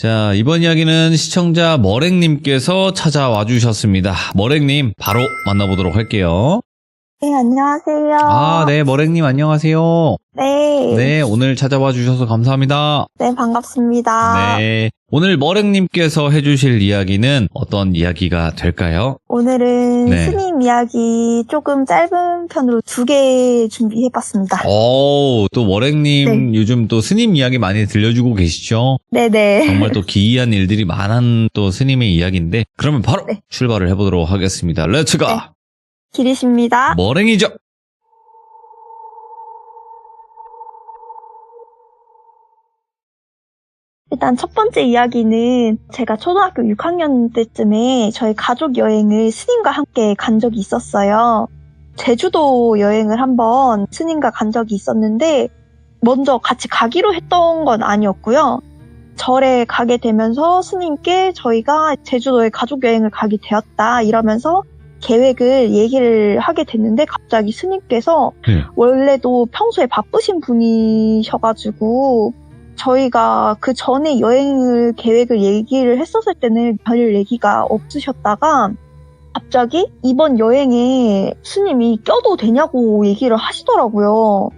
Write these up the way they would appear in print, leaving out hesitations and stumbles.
자, 이번 이야기는 시청자 머랭님께서 찾아와 주셨습니다. 머랭님, 바로 만나보도록 할게요. 네, 안녕하세요. 아, 네, 머랭님 안녕하세요. 네. 네, 오늘 찾아와 주셔서 감사합니다. 네, 반갑습니다. 네, 오늘 머랭님께서 해주실 이야기는 어떤 이야기가 될까요? 오늘은 네. 스님 이야기 조금 짧은 편으로 2개 준비해봤습니다. 또 머랭님 네. 요즘 또 스님 이야기 많이 들려주고 계시죠? 네네. 정말 또 기이한 일들이 많은 또 스님의 이야기인데, 그러면 바로 네. 출발을 해보도록 하겠습니다. 렛츠가! 네. 기리십니다. 머랭이죠. 일단 첫 번째 이야기는 제가 초등학교 6학년 때쯤에 저희 가족 여행을 스님과 함께 간 적이 있었어요. 제주도 여행을 한번 스님과 간 적이 있었는데 먼저 같이 가기로 했던 건 아니었고요. 절에 가게 되면서 스님께 저희가 제주도에 가족 여행을 가게 되었다 이러면서 계획을 얘기를 하게 됐는데 갑자기 스님께서 원래도 평소에 바쁘신 분이셔가지고 저희가 그 전에 여행을 계획을 얘기를 했었을 때는 별 얘기가 없으셨다가 갑자기 이번 여행에 스님이 껴도 되냐고 얘기를 하시더라고요.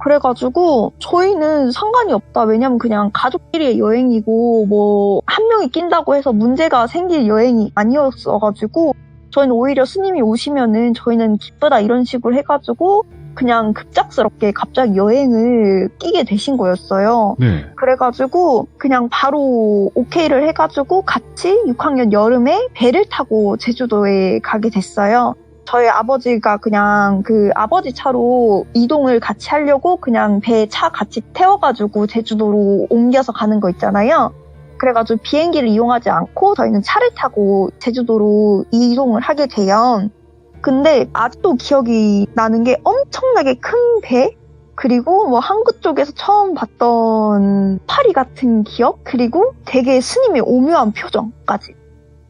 그래가지고 저희는 상관이 없다. 왜냐면 그냥 가족끼리의 여행이고 뭐 한 명이 낀다고 해서 문제가 생길 여행이 아니었어가지고 저희는 오히려 스님이 오시면은 저희는 기쁘다 이런 식으로 해가지고 그냥 급작스럽게 갑자기 여행을 끼게 되신 거였어요. 네. 그래가지고 그냥 바로 오케이를 해가지고 같이 6학년 여름에 배를 타고 제주도에 가게 됐어요. 저희 아버지가 그냥 그 아버지 차로 이동을 같이 하려고 그냥 배 차 같이 태워가지고 제주도로 옮겨서 가는 거 있잖아요. 그래가지고 비행기를 이용하지 않고 저희는 차를 타고 제주도로 이동을 하게 돼요. 근데 아직도 기억이 나는 게 엄청나게 큰 배? 그리고 뭐 항구 쪽에서 처음 봤던 파리 같은 기억? 그리고 되게 스님의 오묘한 표정까지.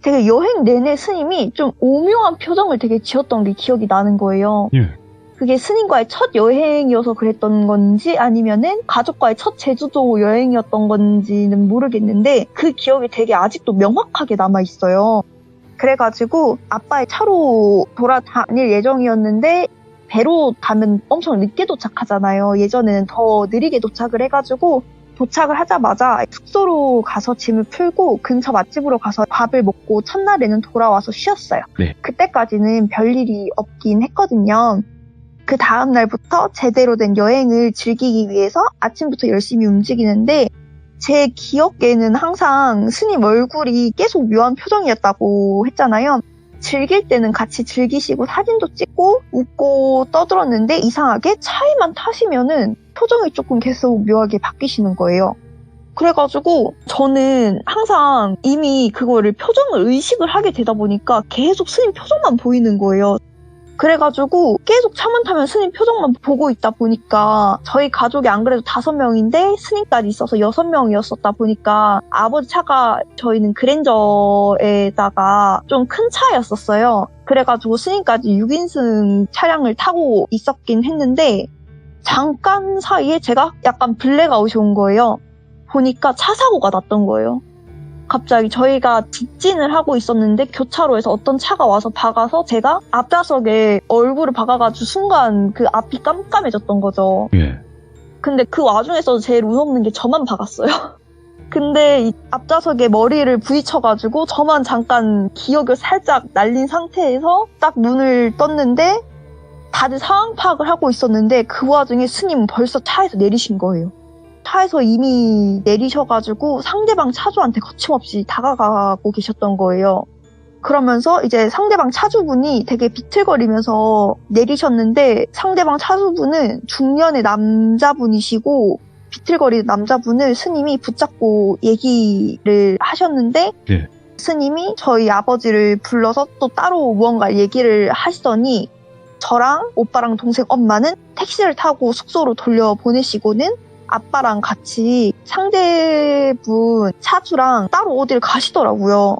되게 여행 내내 스님이 좀 오묘한 표정을 되게 지었던 게 기억이 나는 거예요. 예. 그게 스님과의 첫 여행이어서 그랬던 건지 아니면은 가족과의 첫 제주도 여행이었던 건지는 모르겠는데 그 기억이 되게 아직도 명확하게 남아있어요. 그래가지고 아빠의 차로 돌아다닐 예정이었는데 배로 가면 엄청 늦게 도착하잖아요. 예전에는 더 느리게 도착을 해가지고 도착을 하자마자 숙소로 가서 짐을 풀고 근처 맛집으로 가서 밥을 먹고 첫날에는 돌아와서 쉬었어요. 네. 그때까지는 별일이 없긴 했거든요. 그 다음날부터 제대로 된 여행을 즐기기 위해서 아침부터 열심히 움직이는데 제 기억에는 항상 스님 얼굴이 계속 묘한 표정이었다고 했잖아요. 즐길 때는 같이 즐기시고 사진도 찍고 웃고 떠들었는데 이상하게 차에만 타시면은 표정이 조금 계속 묘하게 바뀌시는 거예요. 그래가지고 저는 항상 이미 그거를 표정을 의식을 하게 되다 보니까 계속 스님 표정만 보이는 거예요. 그래가지고 계속 차만 타면 스님 표정만 보고 있다 보니까 저희 가족이 안 그래도 5명인데 스님까지 있어서 6명이었었다 보니까 아버지 차가 저희는 그랜저에다가 좀 큰 차였었어요. 그래가지고 스님까지 6인승 차량을 타고 있었긴 했는데 잠깐 사이에 제가 약간 블랙아웃이 온 거예요. 보니까 차 사고가 났던 거예요. 갑자기 저희가 직진을 하고 있었는데 교차로에서 어떤 차가 와서 박아서 제가 앞좌석에 얼굴을 박아가지고 순간 그 앞이 깜깜해졌던 거죠. 예. 근데 그 와중에서도 제일 무섭는 게 저만 박았어요. 근데 이 앞좌석에 머리를 부딪혀가지고 저만 잠깐 기억을 살짝 날린 상태에서 딱 눈을 떴는데 다들 상황 파악을 하고 있었는데 그 와중에 스님은 벌써 차에서 내리신 거예요. 차에서 이미 내리셔가지고 상대방 차주한테 거침없이 다가가고 계셨던 거예요. 그러면서 이제 상대방 차주분이 되게 비틀거리면서 내리셨는데 상대방 차주분은 중년의 남자분이시고 비틀거리는 남자분을 스님이 붙잡고 얘기를 하셨는데 네. 스님이 저희 아버지를 불러서 또 따로 무언가 얘기를 하시더니 저랑 오빠랑 동생 엄마는 택시를 타고 숙소로 돌려보내시고는 아빠랑 같이 상대분 차주랑 따로 어딜 가시더라고요.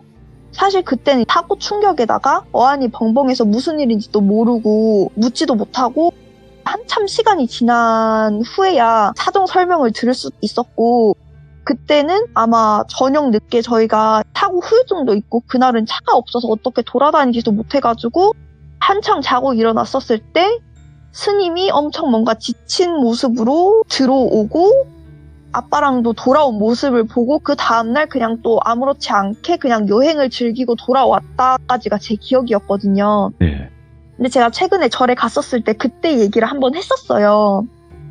사실 그때는 사고 충격에다가 어안이 벙벙해서 무슨 일인지도 모르고 묻지도 못하고 한참 시간이 지난 후에야 사정 설명을 들을 수 있었고 그때는 아마 저녁 늦게 저희가 사고 후유증도 있고 그날은 차가 없어서 어떻게 돌아다니지도 못해가지고 한창 자고 일어났었을 때 스님이 엄청 뭔가 지친 모습으로 들어오고 아빠랑도 돌아온 모습을 보고 그 다음날 그냥 또 아무렇지 않게 그냥 여행을 즐기고 돌아왔다까지가 제 기억이었거든요. 네. 근데 제가 최근에 절에 갔었을 때 그때 얘기를 한번 했었어요.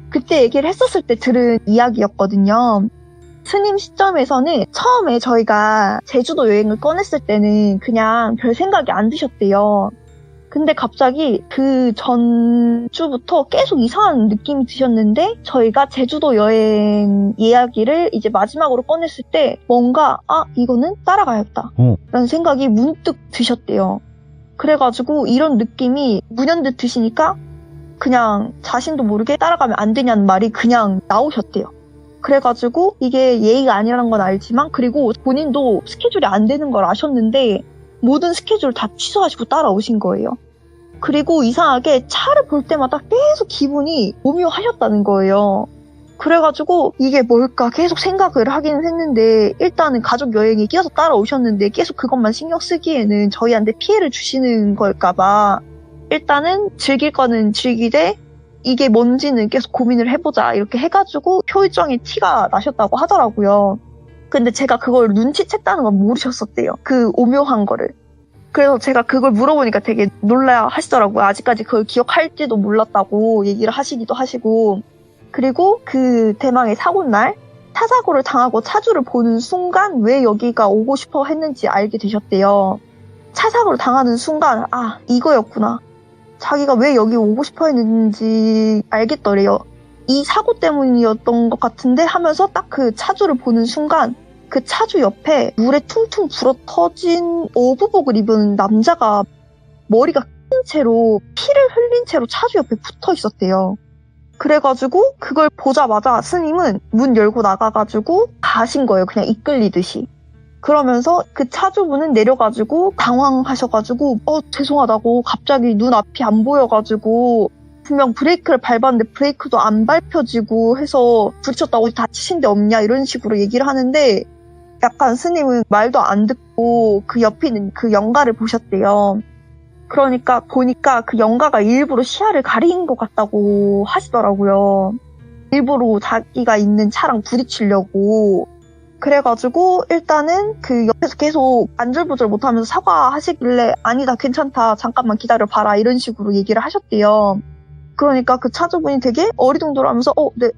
그때 얘기를 했었을 때 들은 이야기였거든요. 스님 시점에서는 처음에 저희가 제주도 여행을 꺼냈을 때는 그냥 별 생각이 안 드셨대요. 근데 갑자기 그 전주부터 계속 이상한 느낌이 드셨는데 저희가 제주도 여행 이야기를 이제 마지막으로 꺼냈을 때 뭔가 이거는 따라가야겠다 라는 생각이 문득 드셨대요. 그래가지고 이런 느낌이 문연듯 드시니까 그냥 자신도 모르게 따라가면 안 되냐는 말이 그냥 나오셨대요. 그래가지고 이게 예의가 아니라는 건 알지만 그리고 본인도 스케줄이 안 되는 걸 아셨는데 모든 스케줄을 다 취소하시고 따라오신 거예요. 그리고 이상하게 차를 볼 때마다 계속 기분이 오묘하셨다는 거예요. 그래가지고 이게 뭘까 계속 생각을 하긴 했는데 일단은 가족 여행에 끼어서 따라오셨는데 계속 그것만 신경 쓰기에는 저희한테 피해를 주시는 걸까봐 일단은 즐길 거는 즐기되 이게 뭔지는 계속 고민을 해보자 이렇게 해가지고 표정에 티가 나셨다고 하더라고요. 근데 제가 그걸 눈치챘다는 건 모르셨었대요. 그 오묘한 거를. 그래서 제가 그걸 물어보니까 되게 놀라 하시더라고요. 아직까지 그걸 기억할지도 몰랐다고 얘기를 하시기도 하시고. 그리고 그 대망의 사고날 차 사고를 당하고 차주를 보는 순간 왜 여기가 오고 싶어 했는지 알게 되셨대요. 차 사고를 당하는 순간 이거였구나. 자기가 왜 여기 오고 싶어 했는지 알겠더래요. 이 사고 때문이었던 것 같은데 하면서 딱 그 차주를 보는 순간 그 차주 옆에 물에 퉁퉁 불어 터진 어부복을 입은 남자가 머리가 큰 채로 피를 흘린 채로 차주 옆에 붙어 있었대요. 그래가지고 그걸 보자마자 스님은 문 열고 나가가지고 가신 거예요. 그냥 이끌리듯이. 그러면서 그 차주분은 내려가지고 당황하셔가지고 죄송하다고 갑자기 눈앞이 안 보여가지고 분명 브레이크를 밟았는데 브레이크도 안 밟혀지고 해서 부딪혔다고 다치신 데 없냐 이런 식으로 얘기를 하는데 약간 스님은 말도 안 듣고 그 옆에 있는 그 영가를 보셨대요. 그러니까 보니까 그 영가가 일부러 시야를 가린 것 같다고 하시더라고요. 일부러 자기가 있는 차랑 부딪히려고. 그래가지고 일단은 그 옆에서 계속 안절부절 못하면서 사과하시길래 아니다 괜찮다 잠깐만 기다려봐라 이런 식으로 얘기를 하셨대요. 그러니까 그 차주분이 되게 어리둥절하면서 네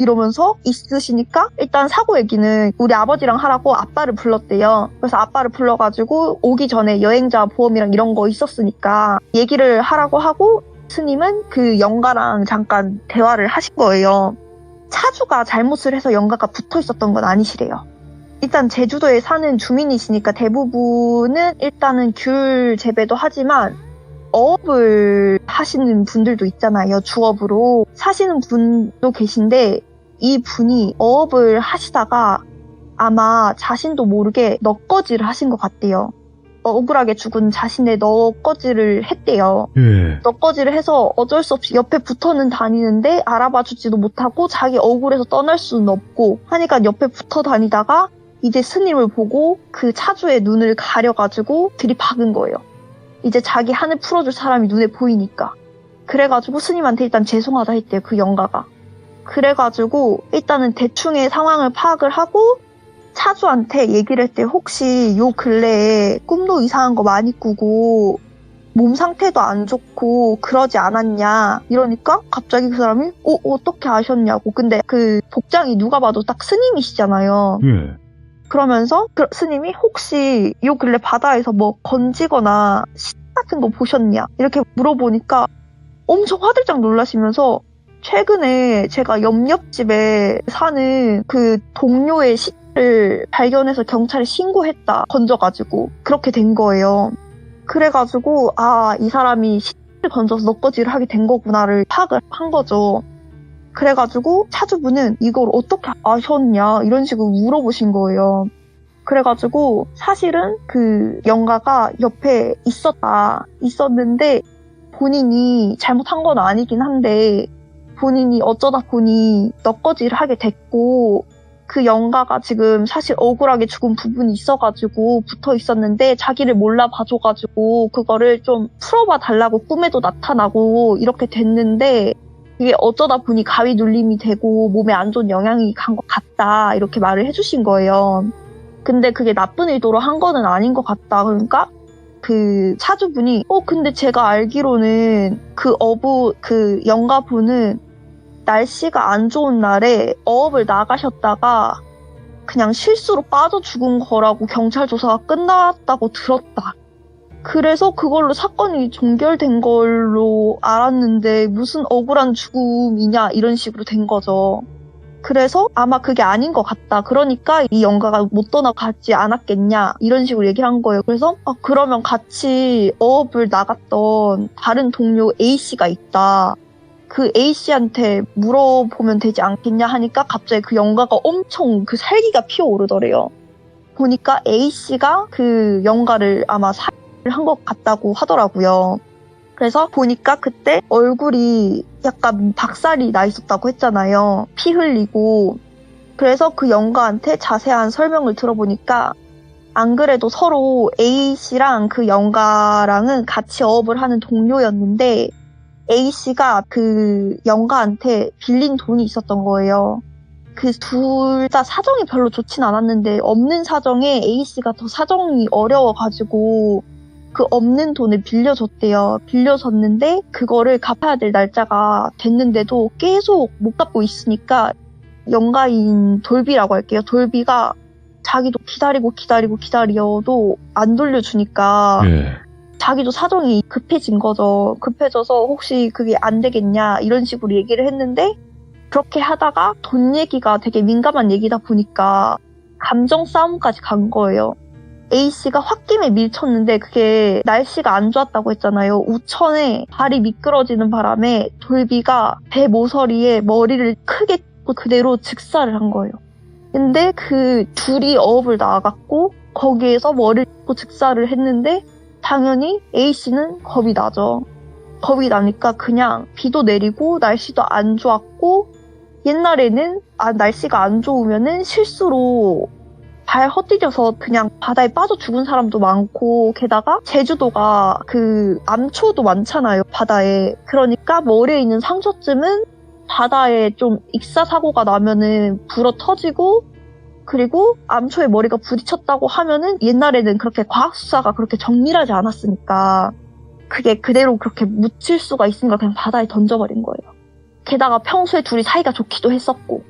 이러면서 있으시니까 일단 사고 얘기는 우리 아버지랑 하라고 아빠를 불렀대요. 그래서 아빠를 불러가지고 오기 전에 여행자 보험이랑 이런 거 있었으니까 얘기를 하라고 하고 스님은 그 영가랑 잠깐 대화를 하신 거예요. 차주가 잘못을 해서 영가가 붙어 있었던 건 아니시래요. 일단 제주도에 사는 주민이시니까 대부분은 일단은 귤 재배도 하지만 어업을 하시는 분들도 있잖아요. 주업으로 사시는 분도 계신데 이 분이 어업을 하시다가 아마 자신도 모르게 넋거지를 하신 것 같대요. 억울하게 죽은 자신의 넋거지를 했대요. 넋거지를 해서 어쩔 수 없이 옆에 붙어는 다니는데 알아봐주지도 못하고 자기 억울해서 떠날 수는 없고 하니까 옆에 붙어 다니다가 이제 스님을 보고 그 차주의 눈을 가려가지고 들이박은 거예요. 이제 자기 한을 풀어줄 사람이 눈에 보이니까. 그래가지고 스님한테 일단 죄송하다 했대요. 그 영가가. 그래가지고 일단은 대충의 상황을 파악을 하고 차주한테 얘기를 했대요. 혹시 요 근래에 꿈도 이상한 거 많이 꾸고 몸 상태도 안 좋고 그러지 않았냐 이러니까 갑자기 그 사람이 어떻게 아셨냐고. 근데 그 복장이 누가 봐도 딱 스님이시잖아요. 그러면서 스님이 혹시 요 근래 바다에서 뭐 건지거나 시 같은 거 보셨냐 이렇게 물어보니까 엄청 화들짝 놀라시면서 최근에 제가 옆집에 사는 그 동료의 시체를 발견해서 경찰에 신고했다 건져가지고 그렇게 된 거예요. 그래가지고 이 사람이 시체를 건져서 넋거지를 하게 된 거구나를 파악을 한 거죠. 그래가지고 차주분은 이걸 어떻게 아셨냐 이런 식으로 물어보신 거예요. 그래가지고 사실은 그 영가가 옆에 있었는데 본인이 잘못한 건 아니긴 한데 본인이 어쩌다 보니 넋거지를 하게 됐고 그 영가가 지금 사실 억울하게 죽은 부분이 있어가지고 붙어 있었는데 자기를 몰라 봐줘가지고 그거를 좀 풀어봐 달라고 꿈에도 나타나고 이렇게 됐는데 이게 어쩌다 보니 가위 눌림이 되고 몸에 안 좋은 영향이 간 것 같다 이렇게 말을 해주신 거예요. 근데 그게 나쁜 의도로 한 거는 아닌 것 같다. 그러니까 그 차주분이 근데 제가 알기로는 그 영가분은 날씨가 안 좋은 날에 어업을 나가셨다가 그냥 실수로 빠져 죽은 거라고 경찰 조사가 끝났다고 들었다. 그래서 그걸로 사건이 종결된 걸로 알았는데 무슨 억울한 죽음이냐 이런 식으로 된 거죠. 그래서 아마 그게 아닌 것 같다. 그러니까 이 영가가 못 떠나가지 않았겠냐 이런 식으로 얘기를 한 거예요. 그래서 그러면 같이 어업을 나갔던 다른 동료 A씨가 있다. 그 A씨한테 물어보면 되지 않겠냐 하니까 갑자기 그 영가가 엄청 그 살기가 피어오르더래요. 보니까 A씨가 그 영가를 아마 살해를 한 것 같다고 하더라고요. 그래서 보니까 그때 얼굴이 약간 박살이 나 있었다고 했잖아요. 피 흘리고. 그래서 그 영가한테 자세한 설명을 들어보니까 안 그래도 서로 A씨랑 그 영가랑은 같이 어업을 하는 동료였는데 A씨가 그 영가한테 빌린 돈이 있었던 거예요. 그 둘 다 사정이 별로 좋진 않았는데 없는 사정에 A씨가 더 사정이 어려워가지고 그 없는 돈을 빌려줬대요. 빌려줬는데 그거를 갚아야 될 날짜가 됐는데도 계속 못 갚고 있으니까 영가인 돌비라고 할게요. 돌비가 자기도 기다려도 안 돌려주니까 자기도 사정이 급해진 거죠. 급해져서 혹시 그게 안 되겠냐 이런 식으로 얘기를 했는데 그렇게 하다가 돈 얘기가 되게 민감한 얘기다 보니까 감정 싸움까지 간 거예요. A씨가 홧김에 밀쳤는데 그게 날씨가 안 좋았다고 했잖아요. 우천에 발이 미끄러지는 바람에 돌비가 배 모서리에 머리를 크게 그대로 즉사를 한 거예요. 근데 그 둘이 어업을 나갔고 거기에서 머리를 즉사를 했는데 당연히 A씨는 겁이 나죠. 겁이 나니까 그냥 비도 내리고 날씨도 안 좋았고 옛날에는 날씨가 안 좋으면은 실수로 발 헛디뎌서 그냥 바다에 빠져 죽은 사람도 많고 게다가 제주도가 그 암초도 많잖아요. 바다에. 그러니까 머리에 있는 상처쯤은 바다에 좀 익사사고가 나면은 불어 터지고 그리고 암초에 머리가 부딪혔다고 하면은 옛날에는 그렇게 과학수사가 그렇게 정밀하지 않았으니까 그게 그대로 그렇게 묻힐 수가 있으니까 그냥 바다에 던져버린 거예요. 게다가 평소에 둘이 사이가 좋기도 했었고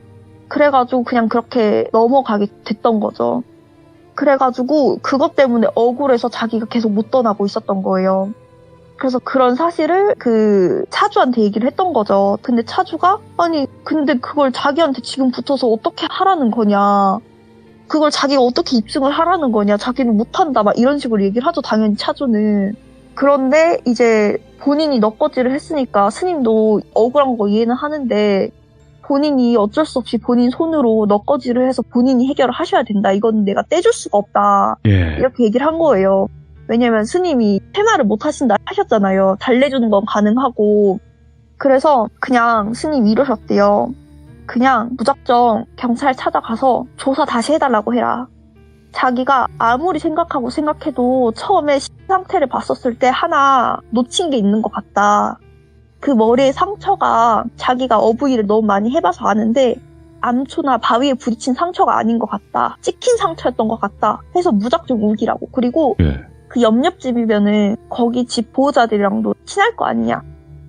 그래가지고 그냥 그렇게 넘어가게 됐던 거죠. 그래가지고 그것 때문에 억울해서 자기가 계속 못 떠나고 있었던 거예요. 그래서 그런 사실을 그 차주한테 얘기를 했던 거죠. 근데 차주가 근데 그걸 자기한테 지금 붙어서 어떻게 하라는 거냐. 그걸 자기가 어떻게 입증을 하라는 거냐. 자기는 못한다. 막 이런 식으로 얘기를 하죠. 당연히 차주는. 그런데 이제 본인이 넋거지를 했으니까 스님도 억울한 거 이해는 하는데 본인이 어쩔 수 없이 본인 손으로 넋거지를 해서 본인이 해결을 하셔야 된다. 이건 내가 떼줄 수가 없다. 이렇게 얘기를 한 거예요. 왜냐면 스님이 퇴마를 못 하신다 하셨잖아요. 달래주는 건 가능하고. 그래서 그냥 스님이 이러셨대요. 그냥 무작정 경찰 찾아가서 조사 다시 해달라고 해라. 자기가 아무리 생각해도 처음에 상태를 봤었을 때 하나 놓친 게 있는 것 같다. 그 머리에 상처가 자기가 어부일을 너무 많이 해봐서 아는데 암초나 바위에 부딪힌 상처가 아닌 것 같다. 찍힌 상처였던 것 같다. 해서 무작정 우기라고. 그리고 그 옆집이면은 거기 집 보호자들이랑도 친할 거 아니냐.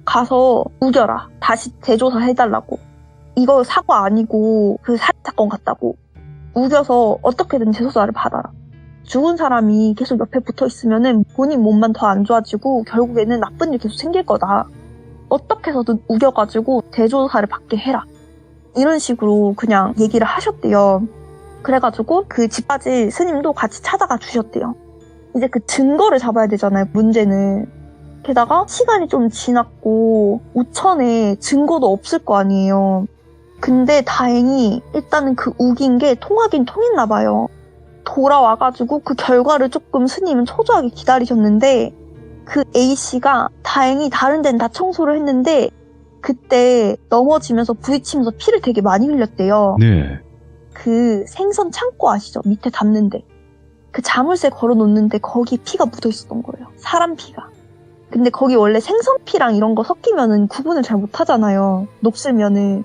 가서 우겨라. 다시 재조사 해달라고. 이거 사고 아니고 그 살인사건 같다고. 우겨서 어떻게든 재조사를 받아라. 죽은 사람이 계속 옆에 붙어있으면은 본인 몸만 더 안 좋아지고 결국에는 나쁜 일 계속 생길 거다. 어떻게 해서든 우겨가지고 재조사를 받게 해라. 이런 식으로 그냥 얘기를 하셨대요. 그래가지고 그 집까지 스님도 같이 찾아가 주셨대요. 이제 그 증거를 잡아야 되잖아요, 문제는. 게다가 시간이 좀 지났고 우천에 증거도 없을 거 아니에요. 근데 다행히 일단은 그 우긴 게 통하긴 통했나 봐요. 돌아와가지고 그 결과를 조금 스님은 초조하게 기다리셨는데 그 A씨가 다행히 다른 데는 다 청소를 했는데 그때 넘어지면서 부딪히면서 피를 되게 많이 흘렸대요. 그 생선 창고 아시죠? 밑에 담는데. 그 자물쇠 걸어놓는데 거기 피가 묻어 있었던 거예요. 사람 피가. 근데 거기 원래 생선 피랑 이런 거 섞이면은 구분을 잘 못하잖아요. 녹슬면은.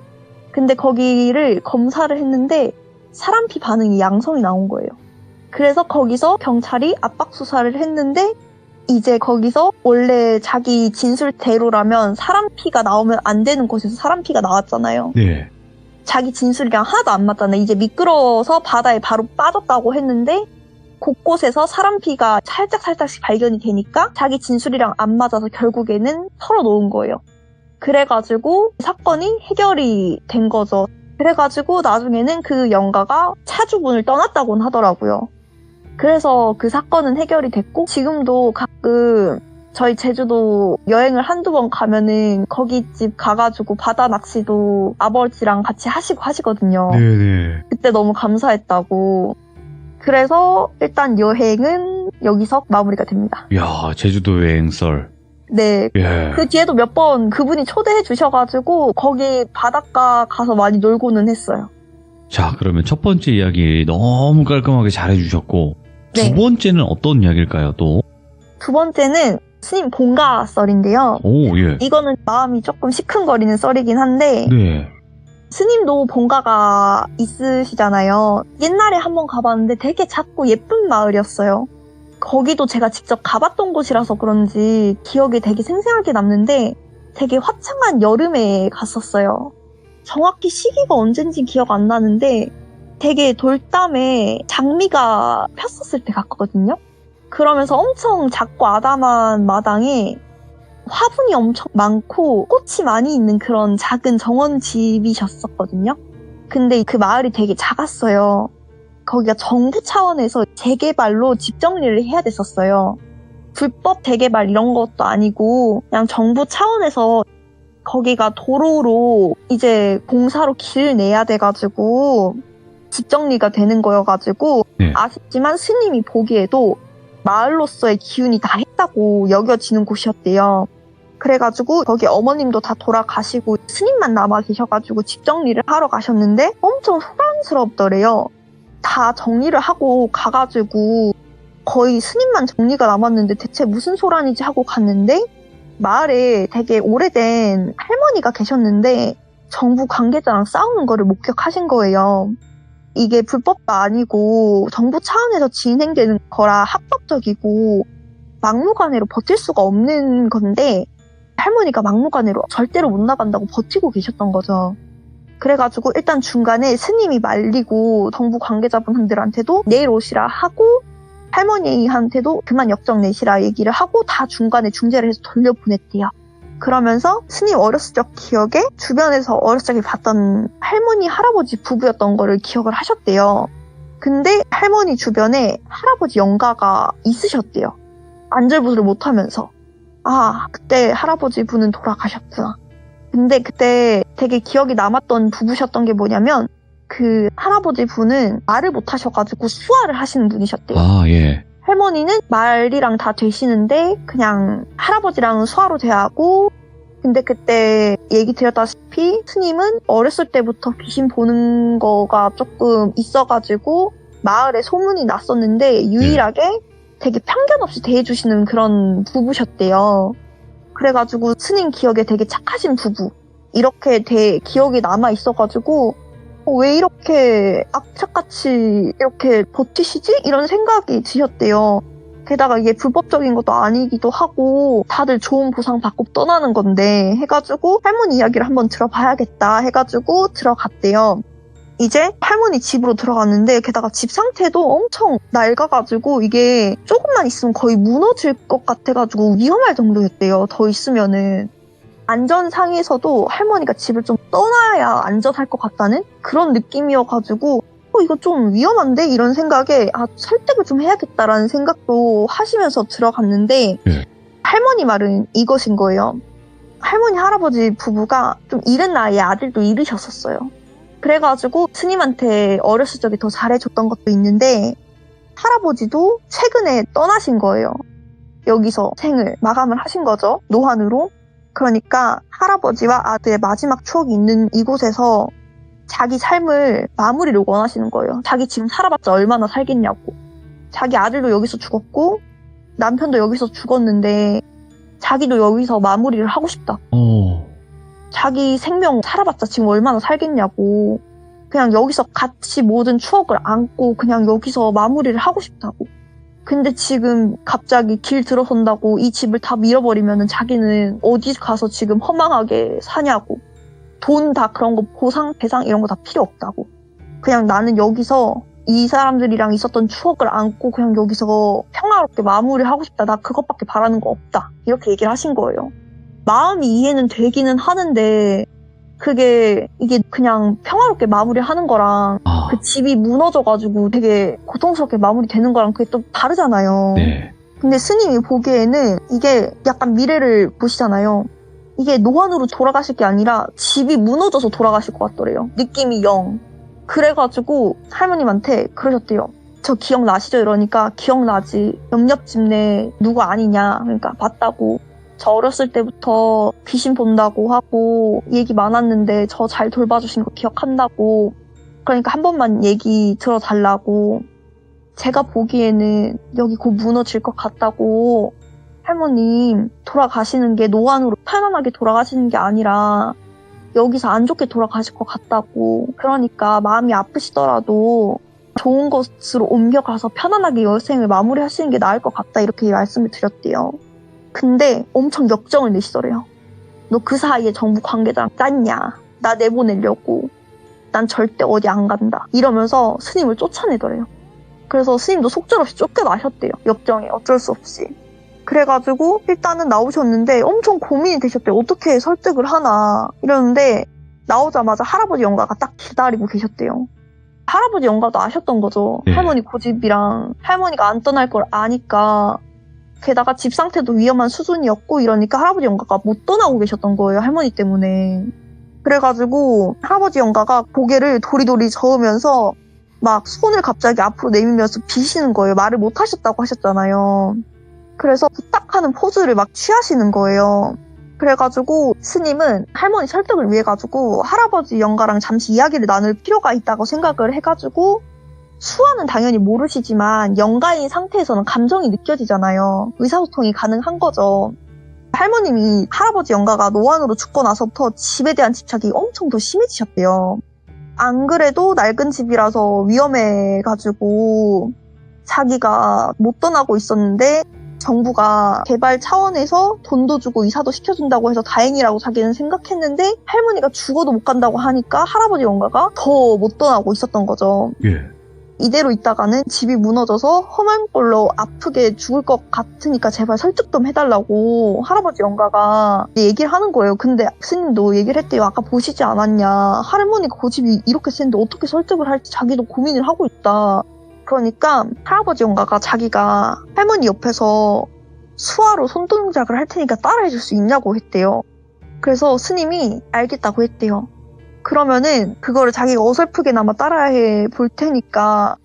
근데 거기를 검사를 했는데 사람 피 반응이 양성이 나온 거예요. 그래서 거기서 경찰이 압박 수사를 했는데 이제 거기서 원래 자기 진술대로라면 사람 피가 나오면 안 되는 곳에서 사람 피가 나왔잖아요. 네. 자기 진술이랑 하나도 안 맞잖아요. 이제 미끄러워서 바다에 바로 빠졌다고 했는데 곳곳에서 사람 피가 살짝씩 발견이 되니까 자기 진술이랑 안 맞아서 결국에는 털어놓은 거예요. 그래가지고 사건이 해결이 된 거죠. 그래가지고 나중에는 그 영가가 차주분을 떠났다고는 하더라고요. 그래서 그 사건은 해결이 됐고 지금도 가끔 저희 제주도 여행을 한두 번 가면은 거기 집 가가지고 바다 낚시도 아버지랑 같이 하시고 하시거든요. 네네. 그때 너무 감사했다고. 그래서 일단 여행은 여기서 마무리가 됩니다. 이야, 제주도 여행 썰. 네. 예. 그 뒤에도 몇 번 그분이 초대해 주셔가지고 거기 바닷가 가서 많이 놀고는 했어요. 자, 그러면 첫 번째 이야기 너무 깔끔하게 잘해주셨고 네. 두 번째는 어떤 이야기일까요, 또? 두 번째는 스님 본가 썰인데요. 오, 예. 이거는 마음이 조금 시큰거리는 썰이긴 한데 네. 스님도 본가가 있으시잖아요. 옛날에 한번 가봤는데 되게 작고 예쁜 마을이었어요. 거기도 제가 직접 가봤던 곳이라서 그런지 기억이 되게 생생하게 남는데 되게 화창한 여름에 갔었어요. 정확히 시기가 언젠지 기억 안 나는데 되게 돌담에 장미가 폈었을 때 갔거든요. 그러면서 엄청 작고 아담한 마당에 화분이 엄청 많고 꽃이 많이 있는 그런 작은 정원집이셨었거든요. 근데 그 마을이 되게 작았어요. 거기가 정부 차원에서 재개발로 집 정리를 해야 됐었어요. 불법 재개발 이런 것도 아니고 그냥 정부 차원에서 거기가 도로로 이제 공사로 길을 내야 돼가지고 집 정리가 되는 거여가지고 네. 아쉽지만 스님이 보기에도 마을로서의 기운이 다 했다고 여겨지는 곳이었대요. 그래가지고 거기 어머님도 다 돌아가시고 스님만 남아 계셔가지고 집 정리를 하러 가셨는데 엄청 소란스럽더래요. 다 정리를 하고 가가지고 거의 스님만 정리가 남았는데 대체 무슨 소란이지 하고 갔는데 마을에 되게 오래된 할머니가 계셨는데 정부 관계자랑 싸우는 거를 목격하신 거예요. 이게 불법도 아니고 정부 차원에서 진행되는 거라 합법적이고 막무가내로 버틸 수가 없는 건데 할머니가 막무가내로 절대로 못 나간다고 버티고 계셨던 거죠. 그래가지고 일단 중간에 스님이 말리고 정부 관계자분들한테도 내일 오시라 하고 할머니한테도 그만 역정 내시라 얘기를 하고 다 중간에 중재를 해서 돌려보냈대요. 그러면서 스님 어렸을 적 기억에 주변에서 어렸을 적에 봤던 할머니, 할아버지 부부였던 거를 기억을 하셨대요. 근데 할머니 주변에 할아버지 영가가 있으셨대요. 안절부절을 못하면서. 아, 그때 할아버지 분은 돌아가셨구나. 근데 그때 되게 기억이 남았던 부부셨던 게 뭐냐면 그 할아버지 분은 말을 못하셔가지고 수화를 하시는 분이셨대요. 아, 예. 할머니는 말이랑 다 되시는데 그냥 할아버지랑 수화로 대하고 근데 그때 얘기 드렸다시피 스님은 어렸을 때부터 귀신 보는 거가 조금 있어가지고 마을에 소문이 났었는데 유일하게 되게 편견 없이 대해주시는 그런 부부셨대요. 그래가지고 스님 기억에 되게 착하신 부부 이렇게 기억이 남아 있어가지고 왜 이렇게 악착같이 이렇게 버티시지? 이런 생각이 드셨대요. 게다가 이게 불법적인 것도 아니기도 하고 다들 좋은 보상 받고 떠나는 건데 해가지고 할머니 이야기를 한번 들어봐야겠다 해가지고 들어갔대요. 이제 할머니 집으로 들어갔는데 게다가 집 상태도 엄청 낡아가지고 이게 조금만 있으면 거의 무너질 것 같아가지고 위험할 정도였대요. 더 있으면은. 안전상에서도 할머니가 집을 좀 떠나야 안전할 것 같다는 그런 느낌이어가지고 이거 좀 위험한데? 이런 생각에 설득을 좀 해야겠다라는 생각도 하시면서 들어갔는데 할머니 말은 이것인 거예요. 할머니, 할아버지 부부가 좀 이른 나이에 아들도 잃으셨었어요. 그래가지고 스님한테 어렸을 적에 더 잘해줬던 것도 있는데 할아버지도 최근에 떠나신 거예요. 여기서 생을 마감을 하신 거죠. 노환으로. 그러니까 할아버지와 아들의 마지막 추억이 있는 이곳에서 자기 삶을 마무리를 원하시는 거예요. 자기 지금 살아봤자 얼마나 살겠냐고. 자기 아들도 여기서 죽었고 남편도 여기서 죽었는데 자기도 여기서 마무리를 하고 싶다. 자기 생명 살아봤자 지금 얼마나 살겠냐고. 그냥 여기서 같이 모든 추억을 안고 그냥 여기서 마무리를 하고 싶다고. 근데 지금 갑자기 길 들어선다고 이 집을 다 밀어버리면 자기는 어디 가서 지금 허망하게 사냐고. 돈 다 그런 거 보상, 배상 이런 거 다 필요 없다고. 그냥 나는 여기서 이 사람들이랑 있었던 추억을 안고 그냥 여기서 평화롭게 마무리하고 싶다. 나 그것밖에 바라는 거 없다. 이렇게 얘기를 하신 거예요. 마음이 이해는 되기는 하는데 이게 그냥 평화롭게 마무리하는 거랑 그 집이 무너져가지고 되게 고통스럽게 마무리되는 거랑 그게 또 다르잖아요. 네. 근데 스님이 보기에는 이게 약간 미래를 보시잖아요. 이게 노안으로 돌아가실 게 아니라 집이 무너져서 돌아가실 것 같더래요. 느낌이 영. 그래가지고 할머님한테 그러셨대요. 저 기억나시죠? 이러니까 기억나지. 옆집 네 누구 아니냐. 그러니까 봤다고. 저 어렸을 때부터 귀신 본다고 하고 얘기 많았는데 저 잘 돌봐주신 거 기억한다고. 그러니까 한 번만 얘기 들어달라고. 제가 보기에는 여기 곧 무너질 것 같다고. 할머님 돌아가시는 게 노안으로 편안하게 돌아가시는 게 아니라 여기서 안 좋게 돌아가실 것 같다고. 그러니까 마음이 아프시더라도 좋은 곳으로 옮겨가서 편안하게 여생을 마무리하시는 게 나을 것 같다. 이렇게 말씀을 드렸대요. 근데 엄청 역정을 내시더래요. 너 그 사이에 정부 관계자랑 짰냐. 나 내보내려고. 난 절대 어디 안 간다. 이러면서 스님을 쫓아내더래요. 그래서 스님도 속절없이 쫓겨나셨대요. 역정에 어쩔 수 없이. 그래가지고 일단은 나오셨는데 엄청 고민이 되셨대요. 어떻게 설득을 하나 이러는데 나오자마자 할아버지 영가가 딱 기다리고 계셨대요. 할아버지 영가도 아셨던 거죠. 네. 할머니 고집이랑 할머니가 안 떠날 걸 아니까 게다가 집 상태도 위험한 수준이었고 이러니까 할아버지 영가가 못 떠나고 계셨던 거예요. 할머니 때문에. 그래가지고 할아버지 영가가 고개를 도리도리 저으면서 막 손을 갑자기 앞으로 내밀면서 비시는 거예요. 말을 못 하셨다고 하셨잖아요. 그래서 부탁하는 포즈를 막 취하시는 거예요. 그래가지고 스님은 할머니 설득을 위해 가지고 할아버지 영가랑 잠시 이야기를 나눌 필요가 있다고 생각을 해가지고 수아는 당연히 모르시지만 영가인 상태에서는 감정이 느껴지잖아요. 의사소통이 가능한 거죠. 할머님이 할아버지 영가가 노안으로 죽고 나서부터 집에 대한 집착이 엄청 더 심해지셨대요. 안 그래도 낡은 집이라서 위험해가지고 자기가 못 떠나고 있었는데 정부가 개발 차원에서 돈도 주고 이사도 시켜준다고 해서 다행이라고 자기는 생각했는데 할머니가 죽어도 못 간다고 하니까 할아버지 영가가 더 못 떠나고 있었던 거죠. 예. 이대로 있다가는 집이 무너져서 험한 꼴로 아프게 죽을 것 같으니까 제발 설득 좀 해달라고 할아버지 영가가 얘기를 하는 거예요. 근데 스님도 얘기를 했대요. 아까 보시지 않았냐. 할머니가 고집이 이렇게 센데 어떻게 설득을 할지 자기도 고민을 하고 있다. 그러니까 할아버지 영가가 자기가 할머니 옆에서 수화로 손동작을 할 테니까 따라해줄 수 있냐고 했대요. 그래서 스님이 알겠다고 했대요. 그러면은 그거를 자기가 어설프게나마 따라해 볼 테니까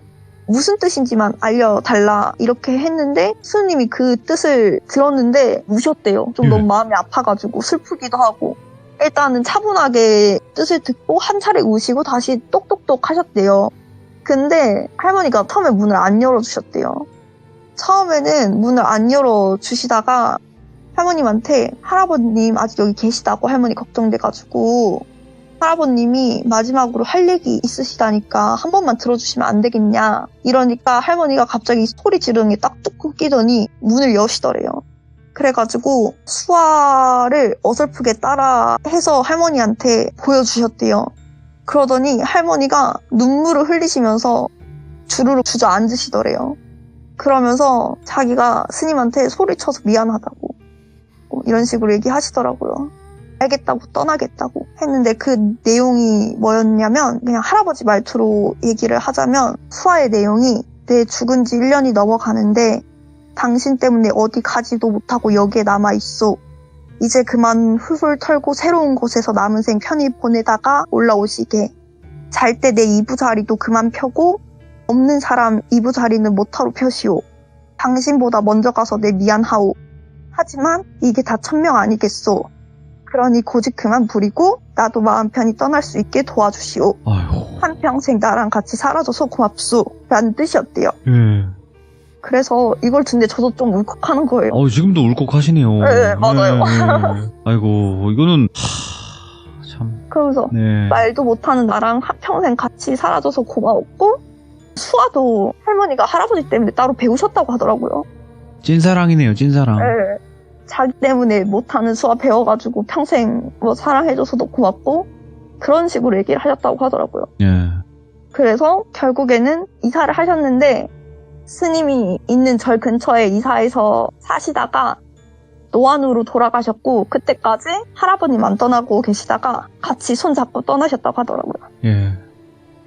무슨 뜻인지만 알려달라 이렇게 했는데 스님이 그 뜻을 들었는데 우셨대요. 좀 너무 마음이 아파가지고 슬프기도 하고. 일단은 차분하게 뜻을 듣고 한 차례 우시고 다시 똑똑똑 하셨대요. 근데 할머니가 처음에 문을 안 열어주셨대요. 처음에는 문을 안 열어주시다가 할머님한테 할아버님 아직 여기 계시다고 할머니 걱정돼가지고 할아버님이 마지막으로 할 얘기 있으시다니까 한 번만 들어주시면 안 되겠냐. 이러니까 할머니가 갑자기 소리 지르는 게 딱 뚝 끊기더니 문을 여시더래요. 그래가지고 수화를 어설프게 따라 해서 할머니한테 보여주셨대요. 그러더니 할머니가 눈물을 흘리시면서 주르륵 주저앉으시더래요. 그러면서 자기가 스님한테 소리쳐서 미안하다고 이런 식으로 얘기하시더라고요. 알겠다고 떠나겠다고 했는데 그 내용이 뭐였냐면 그냥 할아버지 말투로 얘기를 하자면 수화의 내용이 내 죽은 지 1년이 넘어가는데 당신 때문에 어디 가지도 못하고 여기에 남아있어. 이제 그만 훌훌 털고 새로운 곳에서 남은 생 편히 보내다가 올라오시게. 잘 때 내 이부자리도 그만 펴고 없는 사람 이부자리는 못하러 펴시오. 당신보다 먼저 가서 내 미안하오. 하지만 이게 다 천명 아니겠소. 그러니 고집 그만 부리고 나도 마음 편히 떠날 수 있게 도와주시오. 아이고. 한평생 나랑 같이 살아줘서 고맙소. 라는 뜻이었대요. 예. 그래서 이걸 듣는데 저도 좀 울컥하는 거예요. 지금도 울컥하시네요. 네, 맞아요. 아이고, 이거는, 참. 그러면서 네. 말도 못하는 나랑 한평생 같이 살아줘서 고마웠고 수아도 할머니가 할아버지 때문에 따로 배우셨다고 하더라고요. 찐사랑이네요, 찐사랑. 네. 자기 때문에 못하는 수아 배워가지고 평생 뭐 사랑해줘서도 고맙고 그런 식으로 얘기를 하셨다고 하더라고요. 예. 그래서 결국에는 이사를 하셨는데 스님이 있는 절 근처에 이사해서 사시다가 노안으로 돌아가셨고 그때까지 할아버님 안 떠나고 계시다가 같이 손잡고 떠나셨다고 하더라고요. 예.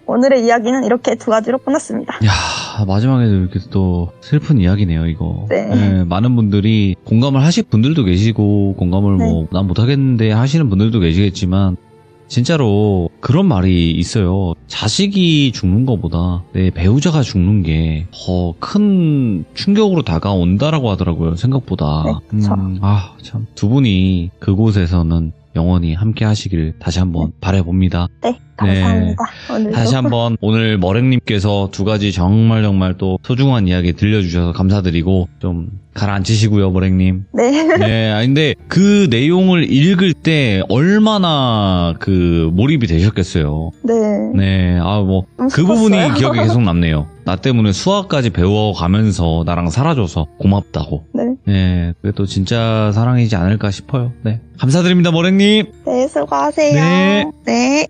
오늘의 이야기는 이렇게 두 가지로 끝났습니다. 야, 마지막에도 이렇게 또 슬픈 이야기네요, 이거. 네. 예, 많은 분들이 공감을 하실 분들도 계시고, 공감을 네. 난 못하겠는데 하시는 분들도 계시겠지만, 진짜로 그런 말이 있어요. 자식이 죽는 것보다 내 배우자가 죽는 게 더 큰 충격으로 다가온다라고 하더라고요, 생각보다. 네, 그쵸. 참. 두 분이 그곳에서는 영원히 함께 하시길 다시 한번 바라봅니다. 네, 감사합니다. 오늘도. 다시 한번 오늘 머랭님께서 두 가지 정말 또 소중한 이야기 들려주셔서 감사드리고 좀 가라앉히시고요, 머랭님. 네. 네, 근데 그 내용을 읽을 때 얼마나 그 몰입이 되셨겠어요. 네. 네, 좀 그 부분이 슬펐어요. 기억에 계속 남네요. 나 때문에 수학까지 배워가면서 나랑 살아줘서 고맙다고. 네. 네, 그게 또 진짜 사랑이지 않을까 싶어요. 네. 감사드립니다, 머랭님. 네, 수고하세요. 네. 네.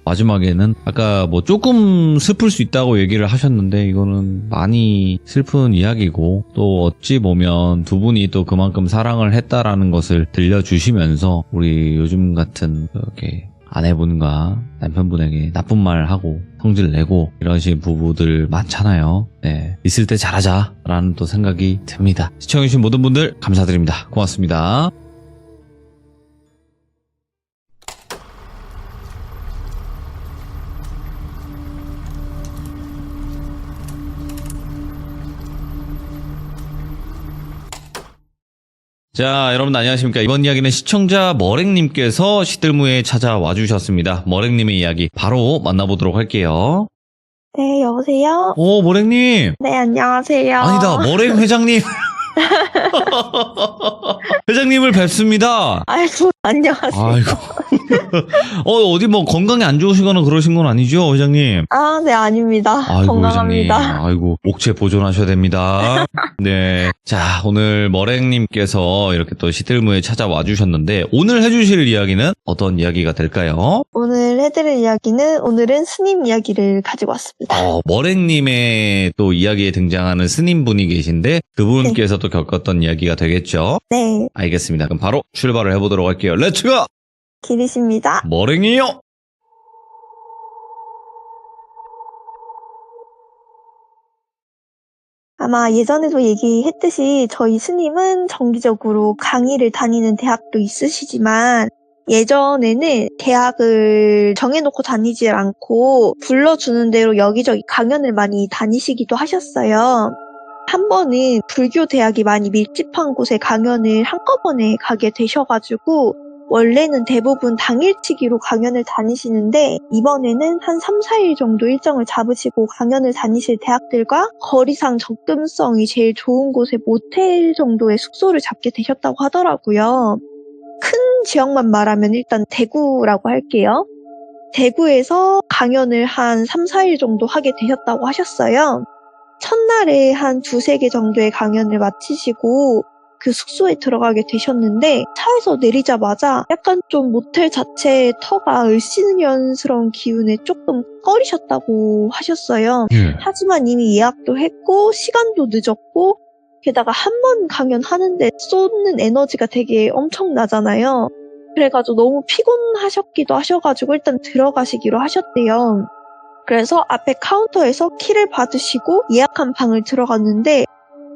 마지막에는 아까 조금 슬플 수 있다고 얘기를 하셨는데 이거는 많이 슬픈 이야기고 또 어찌 보면 두 분이 또 그만큼 사랑을 했다라는 것을 들려주시면서 우리 요즘 같은 그렇게 아내분과 남편분에게 나쁜 말 하고 성질 내고 이러신 부부들 많잖아요. 네, 있을 때 잘하자라는 또 생각이 듭니다. 시청해주신 모든 분들 감사드립니다. 고맙습니다. 자, 여러분 안녕하십니까. 이번 이야기는 시청자 머랭님께서 시들무에 찾아와 주셨습니다. 머랭님의 이야기 바로 만나보도록 할게요. 네, 여보세요? 머랭님. 네, 안녕하세요. 아니다, 머랭 회장님. 회장님을 뵙습니다. 아이고, 안녕하세요. 아이고. 어디 건강이 안 좋으시거나 그러신 건 아니죠, 회장님? 아, 네, 아닙니다. 아이고, 건강합니다. 회장님. 아이고, 옥체 보존하셔야 됩니다. 네. 자, 오늘 머랭님께서 이렇게 또 시들무에 찾아와 주셨는데, 오늘 해주실 이야기는 어떤 이야기가 될까요? 오늘 해드릴 이야기는 오늘은 스님 이야기를 가지고 왔습니다. 머랭님의 또 이야기에 등장하는 스님분이 계신데, 그분께서 또 겪었던 이야기가 되겠죠? 네, 알겠습니다. 그럼 바로 출발을 해보도록 할게요. 렛츠고! 길이십니다. 머랭이요! 아마 예전에도 얘기했듯이 저희 스님은 정기적으로 강의를 다니는 대학도 있으시지만 예전에는 대학을 정해놓고 다니지 않고 불러주는 대로 여기저기 강연을 많이 다니시기도 하셨어요. 한 번은 불교 대학이 많이 밀집한 곳에 강연을 한꺼번에 가게 되셔가지고 원래는 대부분 당일치기로 강연을 다니시는데 이번에는 한 3, 4일 정도 일정을 잡으시고 강연을 다니실 대학들과 거리상 접근성이 제일 좋은 곳에 모텔 정도의 숙소를 잡게 되셨다고 하더라고요. 큰 지역만 말하면 일단 대구라고 할게요. 대구에서 강연을 한 3, 4일 정도 하게 되셨다고 하셨어요. 첫날에 한 2, 3개 정도의 강연을 마치시고 그 숙소에 들어가게 되셨는데 차에서 내리자마자 약간 좀 모텔 자체의 터가 을씨년스러운 기운에 조금 꺼리셨다고 하셨어요. 예. 하지만 이미 예약도 했고 시간도 늦었고 게다가 한 번 강연하는데 쏟는 에너지가 되게 엄청나잖아요. 그래가지고 너무 피곤하셨기도 하셔가지고 일단 들어가시기로 하셨대요. 그래서 앞에 카운터에서 키를 받으시고 예약한 방을 들어갔는데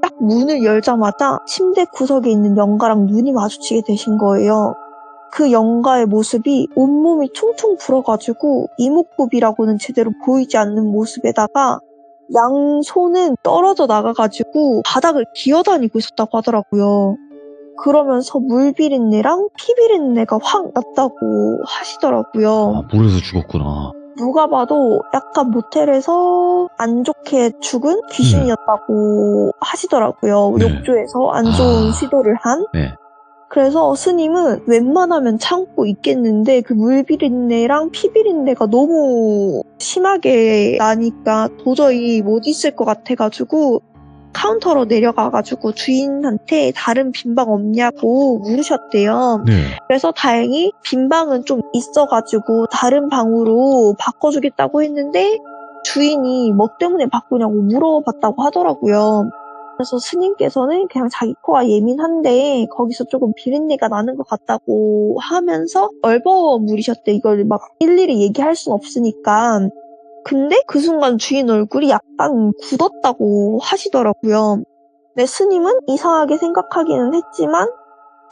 딱 문을 열자마자 침대 구석에 있는 영가랑 눈이 마주치게 되신 거예요. 그 영가의 모습이 온몸이 퉁퉁 불어가지고 이목구비라고는 제대로 보이지 않는 모습에다가 양손은 떨어져 나가가지고 바닥을 기어다니고 있었다고 하더라고요. 그러면서 물 비린내랑 피 비린내가 확 났다고 하시더라고요. 아, 물에서 죽었구나. 누가 봐도 약간 모텔에서 안 좋게 죽은 귀신이었다고 하시더라고요. 네. 욕조에서 안 좋은 시도를 한. 네. 그래서 스님은 웬만하면 참고 있겠는데 그 물비린내랑 피비린내가 너무 심하게 나니까 도저히 못 있을 것 같아가지고 카운터로 내려가가지고 주인한테 다른 빈방 없냐고 물으셨대요. 네. 그래서 다행히 빈방은 좀 있어가지고 다른 방으로 바꿔주겠다고 했는데 주인이 뭐 때문에 바꾸냐고 물어봤다고 하더라고요. 그래서 스님께서는 그냥 자기 코가 예민한데 거기서 조금 비린내가 나는 것 같다고 하면서 얼버무리셨대. 이걸 막 일일이 얘기할 순 없으니까. 근데 그 순간 주인 얼굴이 약간 굳었다고 하시더라고요. 근데 스님은 이상하게 생각하기는 했지만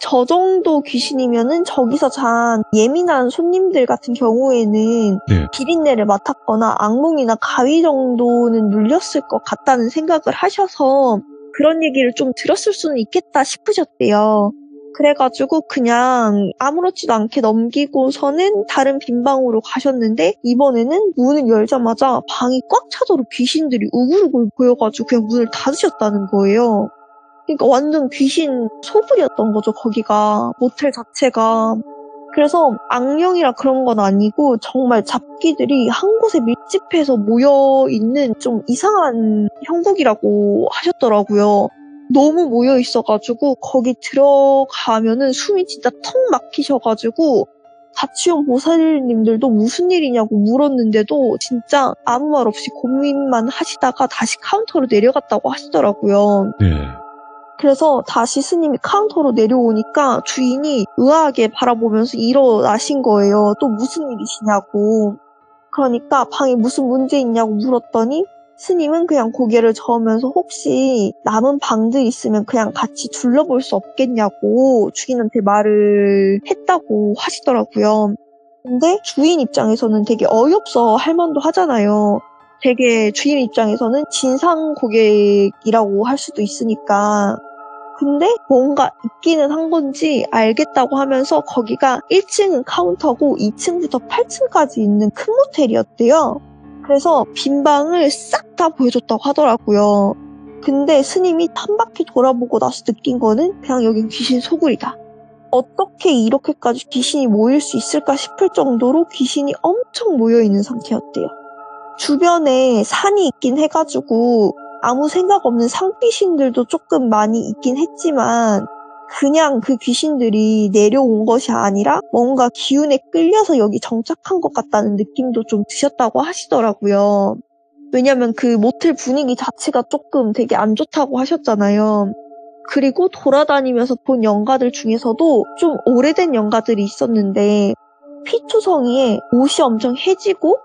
저 정도 귀신이면은 저기서 잔 예민한 손님들 같은 경우에는 네. 비린내를 맡았거나 악몽이나 가위 정도는 눌렸을 것 같다는 생각을 하셔서 그런 얘기를 좀 들었을 수는 있겠다 싶으셨대요. 그래가지고 그냥 아무렇지도 않게 넘기고서는 다른 빈방으로 가셨는데 이번에는 문을 열자마자 방이 꽉 차도록 귀신들이 우글우글 보여가지고 그냥 문을 닫으셨다는 거예요. 그러니까 완전 귀신 소굴이었던 거죠, 거기가. 모텔 자체가. 그래서 악령이라 그런 건 아니고 정말 잡기들이 한 곳에 밀집해서 모여있는 좀 이상한 형국이라고 하셨더라고요. 너무 모여있어가지고 거기 들어가면은 숨이 진짜 턱 막히셔가지고 같이 온 보살님들도 무슨 일이냐고 물었는데도 진짜 아무 말 없이 고민만 하시다가 다시 카운터로 내려갔다고 하시더라고요. 네. 그래서 다시 스님이 카운터로 내려오니까 주인이 의아하게 바라보면서 일어나신 거예요. 또 무슨 일이시냐고. 그러니까 방에 무슨 문제 있냐고 물었더니 스님은 그냥 고개를 저으면서 혹시 남은 방들 있으면 그냥 같이 둘러볼 수 없겠냐고 주인한테 말을 했다고 하시더라고요. 근데 주인 입장에서는 되게 어이없어 할 만도 하잖아요. 되게 주인 입장에서는 진상 고객이라고 할 수도 있으니까. 근데 뭔가 있기는 한 건지 알겠다고 하면서 거기가 1층은 카운터고 2층부터 8층까지 있는 큰 모텔이었대요. 그래서 빈방을 싹 다 보여줬다고 하더라고요. 근데 스님이 한 바퀴 돌아보고 나서 느낀 거는 그냥 여긴 귀신 소굴이다. 어떻게 이렇게까지 귀신이 모일 수 있을까 싶을 정도로 귀신이 엄청 모여있는 상태였대요. 주변에 산이 있긴 해가지고 아무 생각 없는 상귀신들도 조금 많이 있긴 했지만 그냥 그 귀신들이 내려온 것이 아니라 뭔가 기운에 끌려서 여기 정착한 것 같다는 느낌도 좀 드셨다고 하시더라고요. 왜냐면 그 모텔 분위기 자체가 조금 되게 안 좋다고 하셨잖아요. 그리고 돌아다니면서 본 영가들 중에서도 좀 오래된 영가들이 있었는데 피투성이에 옷이 엄청 해지고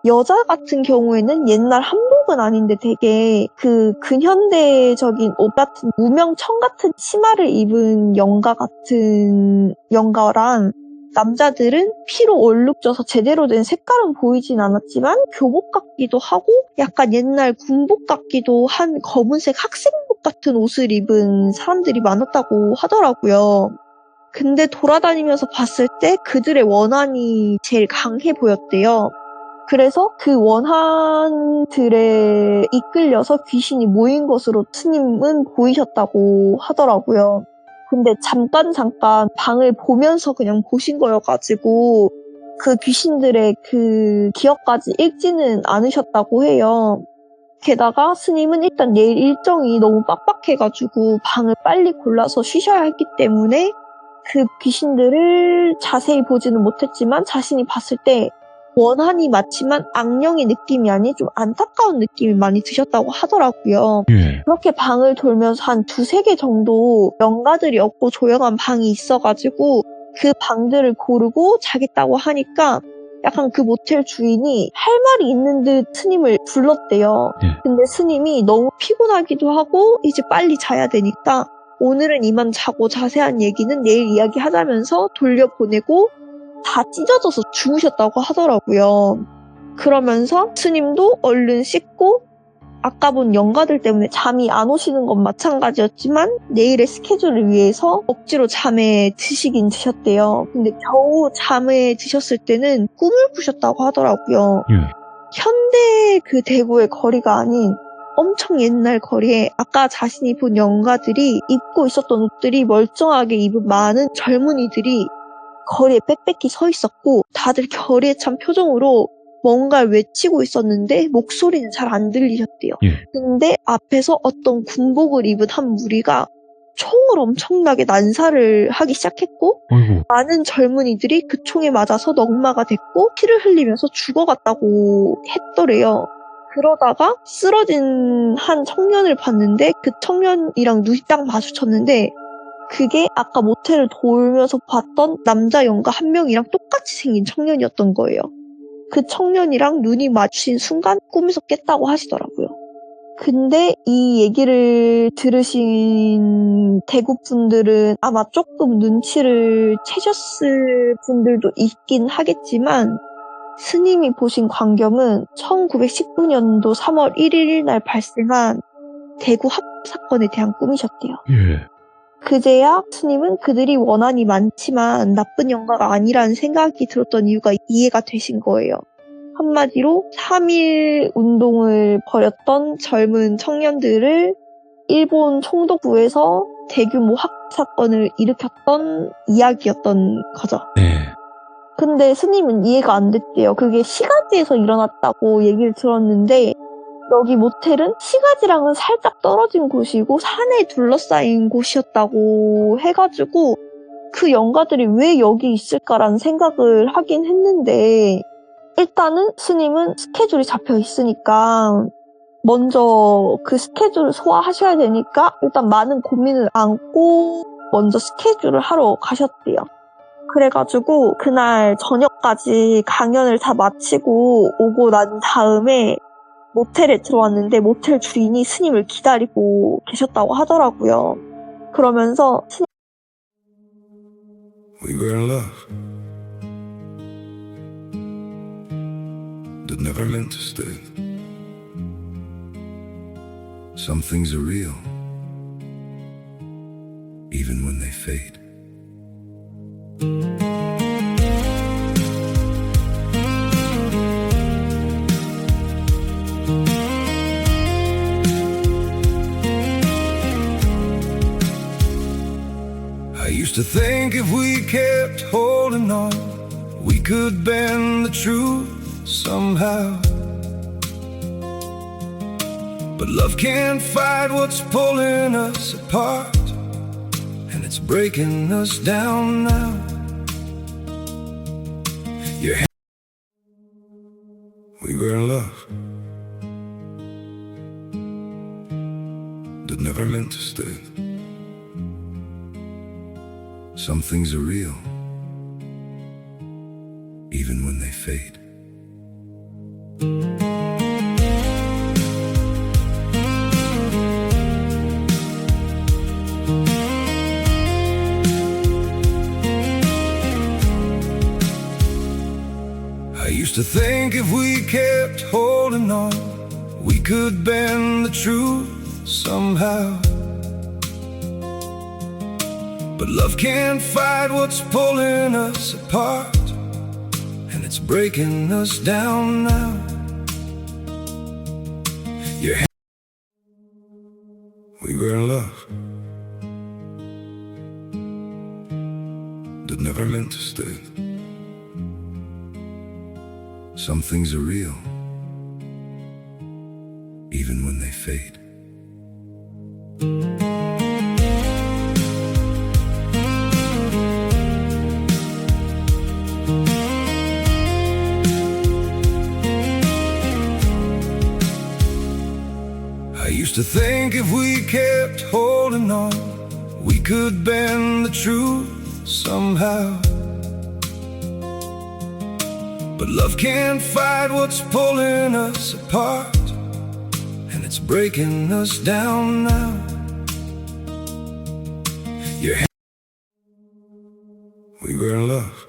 여자 같은 경우에는 옛날 한복은 아닌데 되게 그 근현대적인 옷 같은 무명청 같은 치마를 입은 영가 같은 영가랑 남자들은 피로 얼룩져서 제대로 된 색깔은 보이진 않았지만 교복 같기도 하고 약간 옛날 군복 같기도 한 검은색 학생복 같은 옷을 입은 사람들이 많았다고 하더라고요. 근데 돌아다니면서 봤을 때 그들의 원한이 제일 강해 보였대요. 그래서 그 원한들에 이끌려서 귀신이 모인 것으로 스님은 보이셨다고 하더라고요. 근데 잠깐 방을 보면서 그냥 보신 거여가지고 그 귀신들의 그 기억까지 읽지는 않으셨다고 해요. 게다가 스님은 일단 내일 일정이 너무 빡빡해가지고 방을 빨리 골라서 쉬셔야 했기 때문에 그 귀신들을 자세히 보지는 못했지만 자신이 봤을 때 원한이 맞지만 악령의 느낌이 아닌 좀 안타까운 느낌이 많이 드셨다고 하더라고요. 예. 그렇게 방을 돌면서 한 2-3개 정도 영가들이 없고 조용한 방이 있어가지고 그 방들을 고르고 자겠다고 하니까 약간 그 모텔 주인이 할 말이 있는 듯 스님을 불렀대요. 예. 근데 스님이 너무 피곤하기도 하고 이제 빨리 자야 되니까 오늘은 이만 자고 자세한 얘기는 내일 이야기하자면서 돌려보내고 다 찢어져서 주무셨다고 하더라고요. 그러면서 스님도 얼른 씻고 아까 본 연가들 때문에 잠이 안 오시는 건 마찬가지였지만 내일의 스케줄을 위해서 억지로 잠에 드시긴 드셨대요. 근데 겨우 잠에 드셨을 때는 꿈을 꾸셨다고 하더라고요. 예. 현대 그 대구의 거리가 아닌 엄청 옛날 거리에 아까 자신이 본 연가들이 입고 있었던 옷들이 멀쩡하게 입은 많은 젊은이들이 거리에 빽빽히 서 있었고 다들 결의에 찬 표정으로 뭔가를 외치고 있었는데 목소리는 잘 안 들리셨대요. 예. 근데 앞에서 어떤 군복을 입은 한 무리가 총을 엄청나게 난사를 하기 시작했고 아이고. 많은 젊은이들이 그 총에 맞아서 넉마가 됐고 피를 흘리면서 죽어갔다고 했더래요. 그러다가 쓰러진 한 청년을 봤는데 그 청년이랑 눈이 딱 마주쳤는데 그게 아까 모텔을 돌면서 봤던 남자 연가 한 명이랑 똑같이 생긴 청년이었던 거예요. 그 청년이랑 눈이 마주친 순간 꿈에서 깼다고 하시더라고요. 근데 이 얘기를 들으신 대구 분들은 아마 조금 눈치를 채셨을 분들도 있긴 하겠지만 스님이 보신 광경은 1919년도 3월 1일 날 발생한 대구 합 사건에 대한 꿈이셨대요. 예. 그제야 스님은 그들이 원한이 많지만 나쁜 영가가 아니라는 생각이 들었던 이유가 이해가 되신 거예요. 한마디로 3.1 운동을 벌였던 젊은 청년들을 일본 총독부에서 대규모 학사건을 일으켰던 이야기였던 거죠. 네. 근데 스님은 이해가 안 됐대요. 그게 시가지에서 일어났다고 얘기를 들었는데 여기 모텔은 시가지랑은 살짝 떨어진 곳이고 산에 둘러싸인 곳이었다고 해가지고 그 영가들이 왜 여기 있을까라는 생각을 하긴 했는데 일단은 스님은 스케줄이 잡혀 있으니까 먼저 그 스케줄을 소화하셔야 되니까 일단 많은 고민을 안고 먼저 스케줄을 하러 가셨대요. 그래가지고 그날 저녁까지 강연을 다 마치고 오고 난 다음에 모텔에 들어왔는데 모텔 주인이 스님을 기다리고 계셨다고 하더라고요. 그러면서 스님 We were in love that never meant to stay. Some things are real even when they fade. I used to think if we kept holding on, we could bend the truth somehow. But love can't fight what's pulling us apart, and it's breaking us down now. We were in love that never meant to stay. Some things are real even when they fade. I used to think if we kept holding on, we could bend the truth somehow. But love can't fight what's pulling us apart, and it's breaking us down now. We were in love that never meant to stay. Some things are real even when they fade. I used to think if we kept holding on, we could bend the truth somehow. But love can't fight what's pulling us apart, and it's breaking us down now. We were in love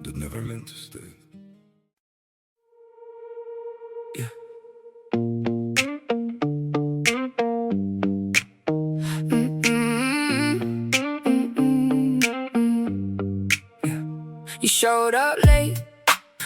that never meant to stay. showed up late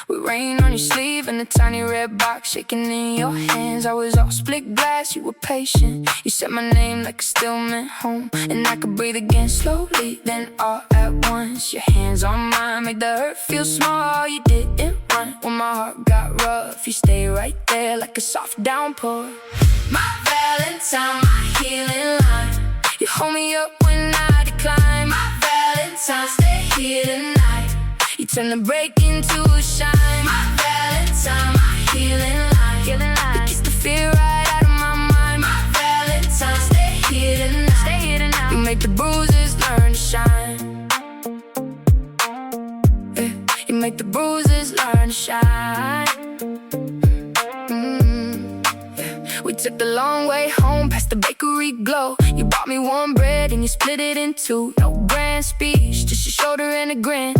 with rain on your sleeve and a tiny red box shaking in your hands. I was all split glass, you were patient. You said my name like it still meant home, and I could breathe again slowly, then all at once. Your hands on mine made the hurt feel small. You didn't run when my heart got rough. You stayed right there like a soft downpour. My Valentine, my healing line. You hold me up when I decline. My Valentine, stay here tonight. You turn the break into a shine. My Valentine, my healing line. You kiss the fear right out of my mind. My Valentine, stay here tonight. You make the bruises learn to shine. You make the bruises learn to shine. We took the long way home past the bakery glow. You brought me warm bread and you split it in two. No grand speech, just your shoulder and a grin.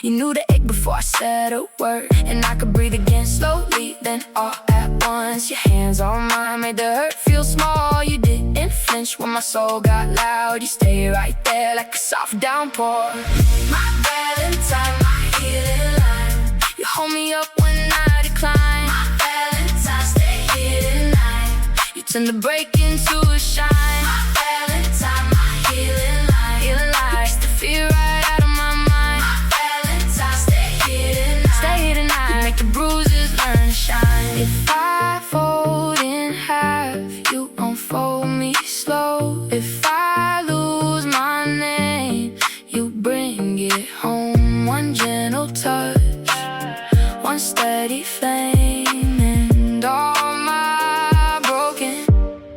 You knew the ache before I said a word, and I could breathe again slowly, then all at once. Your hands on mine made the hurt feel small. You didn't flinch when my soul got loud. You stayed right there like a soft downpour. My Valentine, my healing line. You hold me up when I decline. My Valentine, stay here tonight. You turn the break into a shine. My Valentine, my healing line. You kiss the fear right out of my mind. My Valentine, stay here tonight. You make the bruises learn to shine. If I fold in half, you unfold me slow. If I lose my name, you bring it home. One gentle touch, one steady flame, and all my broken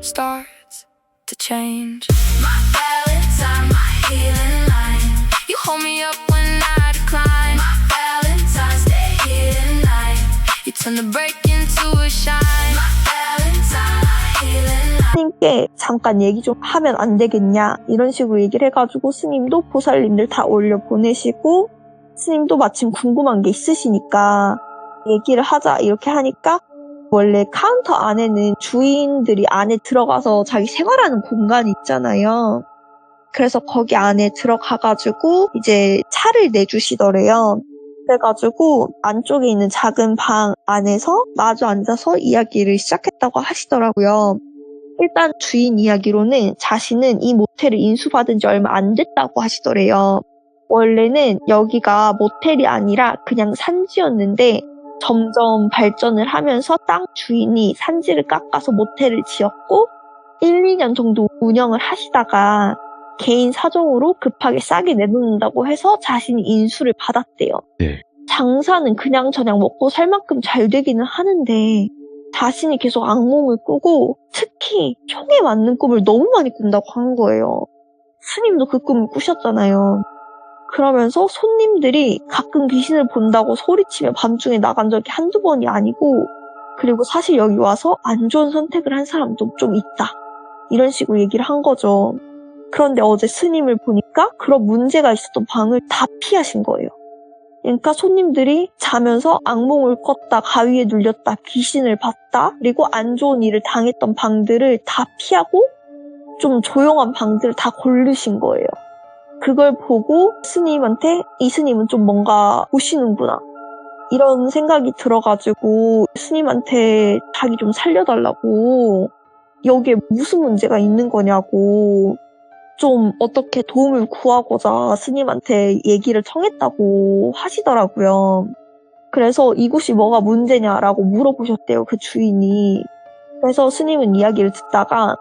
starts to change. My Valentine, my healing line. You hold me up when I decline. My Valentine, stay here tonight. You turn the break into a shine. My Valentine, my healing line. 스님께 잠깐 얘기 좀 하면 안 되겠냐 이런 식으로 얘기를 해가지고 스님도 보살님들 다 올려 보내시고, 스님도 마침 궁금한 게 있으시니까 얘기를 하자 이렇게 하니까, 원래 카운터 안에는 주인들이 안에 들어가서 자기 생활하는 공간이 있잖아요. 그래서 거기 안에 들어가가지고 이제 차를 내주시더래요. 그래가지고 안쪽에 있는 작은 방 안에서 마주 앉아서 이야기를 시작했다고 하시더라고요. 일단 주인 이야기로는 자신은 이 모텔을 인수받은 지 얼마 안 됐다고 하시더래요. 원래는 여기가 모텔이 아니라 그냥 산지였는데 점점 발전을 하면서 땅 주인이 산지를 깎아서 모텔을 지었고 1, 2년 정도 운영을 하시다가 개인 사정으로 급하게 싸게 내놓는다고 해서 자신이 인수를 받았대요. 네. 장사는 그냥저냥 먹고 살 만큼 잘 되기는 하는데 자신이 계속 악몽을 꾸고 특히 총에 맞는 꿈을 너무 많이 꾼다고 한 거예요. 스님도 그 꿈을 꾸셨잖아요. 그러면서 손님들이 가끔 귀신을 본다고 소리치며 밤중에 나간 적이 한두 번이 아니고, 그리고 사실 여기 와서 안 좋은 선택을 한 사람도 좀 있다. 이런 식으로 얘기를 한 거죠. 그런데 어제 스님을 보니까 그런 문제가 있었던 방을 다 피하신 거예요. 그러니까 손님들이 자면서 악몽을 꿨다, 가위에 눌렸다, 귀신을 봤다, 그리고 안 좋은 일을 당했던 방들을 다 피하고 좀 조용한 방들을 다 고르신 거예요. 그걸 보고 스님한테 이 스님은 좀 뭔가 보시는구나 이런 생각이 들어가지고 스님한테 자기 좀 살려달라고, 여기에 무슨 문제가 있는 거냐고 좀 어떻게 도움을 구하고자 스님한테 얘기를 청했다고 하시더라고요. 그래서 이곳이 뭐가 문제냐라고 물어보셨대요, 그 주인이. 그래서 스님은 이야기를 듣다가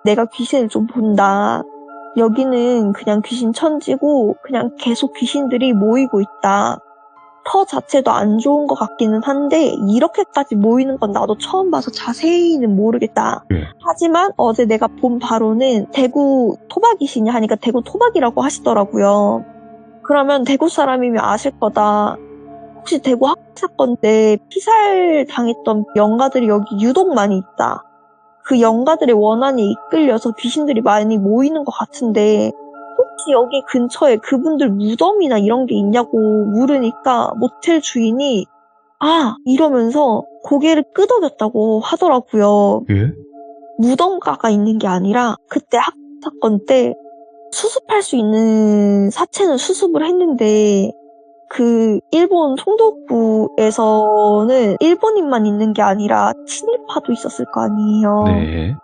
내가 귀신을 좀 본다. 여기는 그냥 귀신 천지고 그냥 계속 귀신들이 모이고 있다. 터 자체도 안 좋은 것 같기는 한데 이렇게까지 모이는 건 나도 처음 봐서 자세히는 모르겠다. 하지만 어제 내가 본 바로는 대구 토박 귀신이 하니까 대구 토박이라고 하시더라고요. 그러면 대구 사람이면 아실 거다. 혹시 대구 학살 사건 때 피살 당했던 영가들이 여기 유독 많이 있다. 그 영가들의 원한에 이끌려서 귀신들이 많이 모이는 것 같은데 혹시 여기 근처에 그분들 무덤이나 이런 게 있냐고 물으니까 모텔 주인이 이러면서 고개를 끄덕였다고 하더라고요. 예? 무덤가가 있는 게 아니라 그때 학살 사건 때 수습할 수 있는 사체는 수습을 했는데 그 일본 총독부에서는 일본인만 있는 게 아니라 친일파도 있었을 거 아니에요. 네.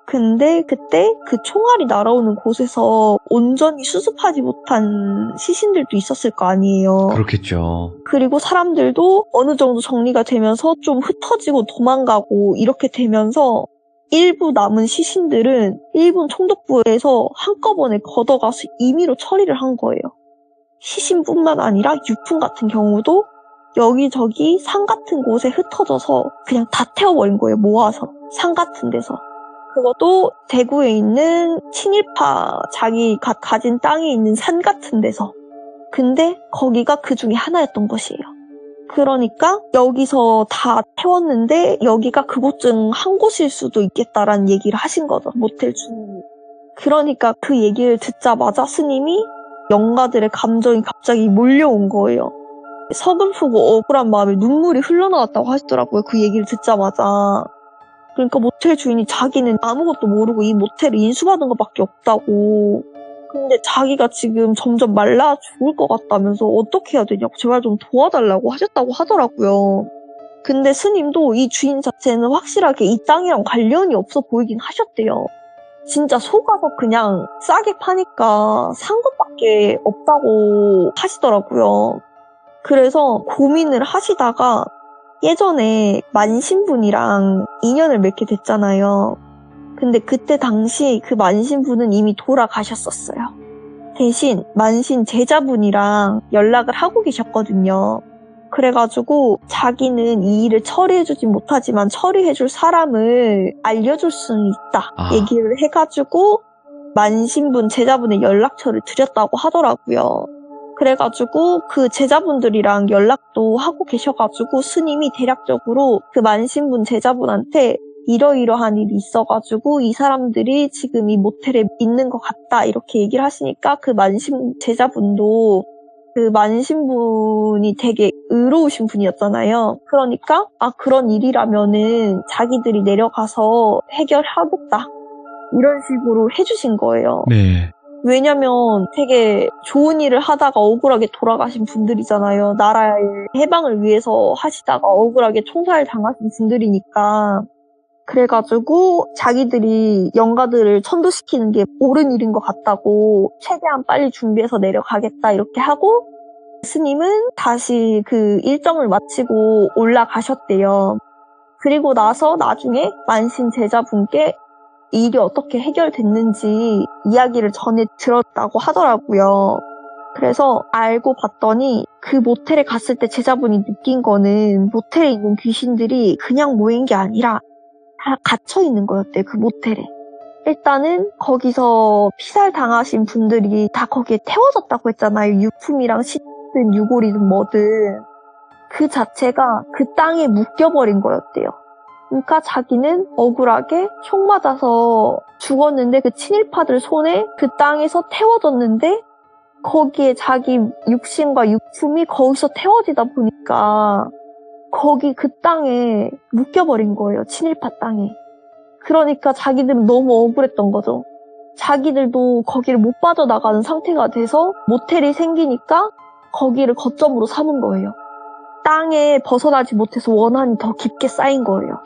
근데 그때 그 총알이 날아오는 곳에서 온전히 수습하지 못한 시신들도 있었을 거 아니에요. 그렇겠죠. 그리고 사람들도 어느 정도 정리가 되면서 좀 흩어지고 도망가고 이렇게 되면서 일부 남은 시신들은 일본 총독부에서 한꺼번에 걷어가서 임의로 처리를 한 거예요. 시신뿐만 아니라 유품 같은 경우도 여기저기 산 같은 곳에 흩어져서 그냥 다 태워버린 거예요. 모아서 산 같은 데서. 그것도 대구에 있는 친일파 자기가 가진 땅에 있는 산 같은 데서. 근데 거기가 그 중에 하나였던 것이에요. 그러니까 여기서 다 태웠는데 여기가 그곳 중 한 곳일 수도 있겠다라는 얘기를 하신 거죠. 모텔 주인이. 그러니까 그 얘기를 듣자마자 스님이 영가들의 감정이 갑자기 몰려온 거예요. 서글프고 억울한 마음에 눈물이 흘러나왔다고 하시더라고요. 그 얘기를 듣자마자. 그러니까 모텔 주인이 자기는 아무것도 모르고 이 모텔을 인수받은 것밖에 없다고. 근데 자기가 지금 점점 말라 죽을 것 같다면서 어떻게 해야 되냐고 제발 좀 도와달라고 하셨다고 하더라고요. 근데 스님도 이 주인 자체는 확실하게 이 땅이랑 관련이 없어 보이긴 하셨대요. 진짜 속아서 그냥 싸게 파니까 산 것밖에 없다고 하시더라고요. 그래서 고민을 하시다가 예전에 만신분이랑 인연을 맺게 됐잖아요. 근데 그때 당시 그 만신분은 이미 돌아가셨었어요. 대신 만신 제자분이랑 연락을 하고 계셨거든요. 그래가지고 자기는 이 일을 처리해주지 못하지만 처리해줄 사람을 알려줄 수는 있다. 얘기를 해가지고 만신분 제자분의 연락처를 드렸다고 하더라고요. 그래가지고 그 제자분들이랑 연락도 하고 계셔가지고 스님이 대략적으로 그 만신분 제자분한테 이러이러한 일이 있어가지고 이 사람들이 지금 이 모텔에 있는 것 같다 이렇게 얘기를 하시니까 그 만신 제자분도 그 만신분이 되게 의로우신 분이었잖아요. 그러니까 그런 일이라면은 자기들이 내려가서 해결하겠다 이런 식으로 해주신 거예요. 네. 왜냐면 되게 좋은 일을 하다가 억울하게 돌아가신 분들이잖아요. 나라의 해방을 위해서 하시다가 억울하게 총살 당하신 분들이니까. 그래가지고 자기들이 영가들을 천도시키는 게 옳은 일인 것 같다고 최대한 빨리 준비해서 내려가겠다 이렇게 하고 스님은 다시 그 일정을 마치고 올라가셨대요. 그리고 나서 나중에 만신 제자분께 일이 어떻게 해결됐는지 이야기를 전해 들었다고 하더라고요. 그래서 알고 봤더니 그 모텔에 갔을 때 제자분이 느낀 거는 모텔에 있는 귀신들이 그냥 모인 게 아니라 다 갇혀 있는 거였대, 그 모텔에. 일단은 거기서 피살 당하신 분들이 다 거기에 태워졌다고 했잖아요. 유품이랑 시든 유골이든 뭐든. 그 자체가 그 땅에 묶여버린 거였대요. 그러니까 자기는 억울하게 총 맞아서 죽었는데 그 친일파들 손에 그 땅에서 태워졌는데 거기에 자기 육신과 유품이 거기서 태워지다 보니까 거기 그 땅에 묶여버린 거예요. 친일파 땅에. 그러니까 자기들은 너무 억울했던 거죠. 자기들도 거기를 못 빠져나가는 상태가 돼서 모텔이 생기니까 거기를 거점으로 삼은 거예요. 땅에 벗어나지 못해서 원한이 더 깊게 쌓인 거예요.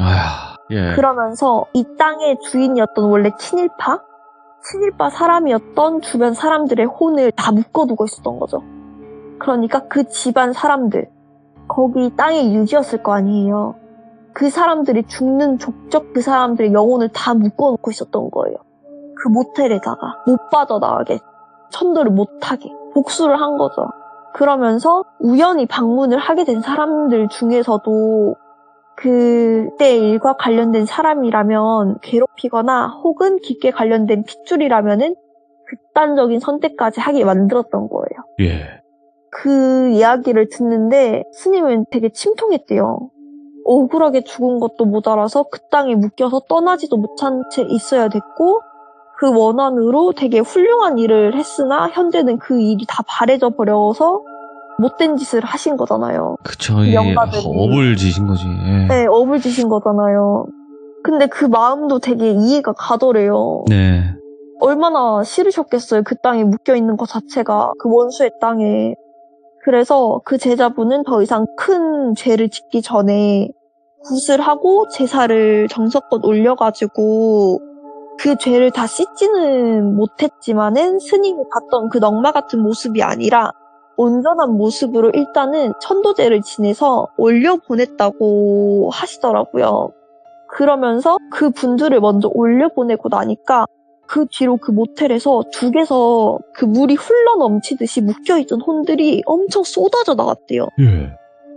예. 그러면서 이 땅의 주인이었던 원래 친일파 사람이었던 주변 사람들의 혼을 다 묶어두고 있었던 거죠. 그러니까 그 집안 사람들, 거기 땅의 유지였을 거 아니에요. 그 사람들이 죽는 족적 그 사람들의 영혼을 다 묶어놓고 있었던 거예요. 그 모텔에다가 못 빠져나가게, 천도를 못하게 복수를 한 거죠. 그러면서 우연히 방문을 하게 된 사람들 중에서도 그때 일과 관련된 사람이라면 괴롭히거나 혹은 깊게 관련된 핏줄이라면은 극단적인 선택까지 하게 만들었던 거예요. 예. 그 이야기를 듣는데 스님은 되게 침통했대요. 억울하게 죽은 것도 모자라서 그 땅에 묶여서 떠나지도 못한 채 있어야 됐고 그 원한으로 되게 훌륭한 일을 했으나 현재는 그 일이 다 바래져 버려서 못된 짓을 하신 거잖아요. 그쵸. 예. 업을 지신 거지. 예. 네, 업을 지신 거잖아요. 근데 그 마음도 되게 이해가 가더래요. 네. 얼마나 싫으셨겠어요. 그 땅에 묶여있는 것 자체가 그 원수의 땅에. 그래서 그 제자분은 더 이상 큰 죄를 짓기 전에 굿을 하고 제사를 정성껏 올려가지고 그 죄를 다 씻지는 못했지만은 스님이 봤던 그 넝마 같은 모습이 아니라 온전한 모습으로 일단은 천도제를 지내서 올려보냈다고 하시더라고요. 그러면서 그 분들을 먼저 올려보내고 나니까 그 뒤로 그 모텔에서 둑에서 그 물이 흘러 넘치듯이 묶여있던 혼들이 엄청 쏟아져 나왔대요. 예.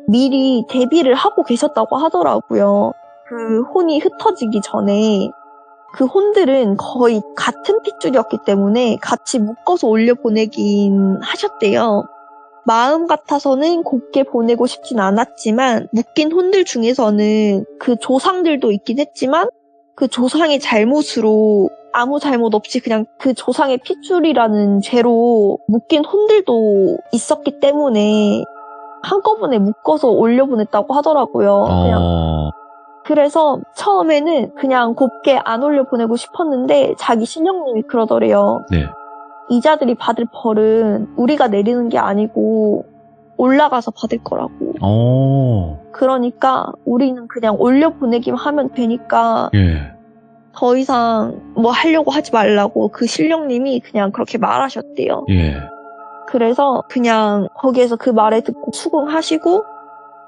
미리 대비를 하고 계셨다고 하더라고요. 그 혼이 흩어지기 전에. 그 혼들은 거의 같은 핏줄이었기 때문에 같이 묶어서 올려보내긴 하셨대요. 마음 같아서는 곱게 보내고 싶진 않았지만 묶인 혼들 중에서는 그 조상들도 있긴 했지만 그 조상의 잘못으로 아무 잘못 없이 그냥 그 조상의 핏줄이라는 죄로 묶인 혼들도 있었기 때문에 한꺼번에 묶어서 올려보냈다고 하더라고요. 그냥. 그래서 처음에는 그냥 곱게 안 올려보내고 싶었는데 자기 신령님이 그러더래요. 네. 이자들이 받을 벌은 우리가 내리는 게 아니고 올라가서 받을 거라고. 그러니까 우리는 그냥 올려보내기만 하면 되니까 예. 더 이상 뭐 하려고 하지 말라고 그 신령님이 그냥 그렇게 말하셨대요. 예. 그래서 그냥 거기에서 그 말에 듣고 수긍하시고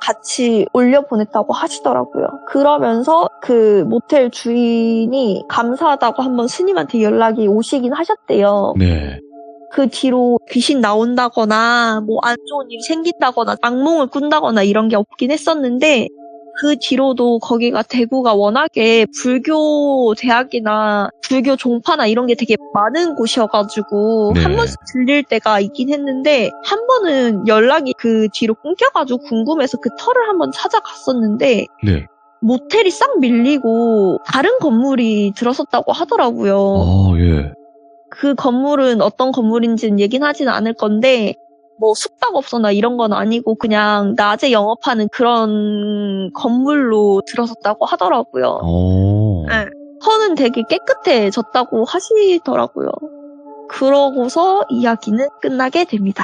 같이 올려보냈다고 하시더라고요. 그러면서 그 모텔 주인이 감사하다고 한번 스님한테 연락이 오시긴 하셨대요. 네. 그 뒤로 귀신 나온다거나 뭐 안 좋은 일이 생긴다거나 악몽을 꾼다거나 이런 게 없긴 했었는데 그 뒤로도 거기가 대구가 워낙에 불교 대학이나 불교 종파나 이런 게 되게 많은 곳이어가지고 네. 한 번씩 들릴 때가 있긴 했는데 한 번은 연락이 그 뒤로 끊겨가지고 궁금해서 그 터를 한번 찾아갔었는데 네. 모텔이 싹 밀리고 다른 건물이 들어섰다고 하더라고요. 예. 그 건물은 어떤 건물인지는 얘기는 하지는 않을 건데 뭐 숙박업소나 이런 건 아니고 그냥 낮에 영업하는 그런 건물로 들어섰다고 하더라고요. 네. 터는 되게 깨끗해졌다고 하시더라고요. 그러고서 이야기는 끝나게 됩니다.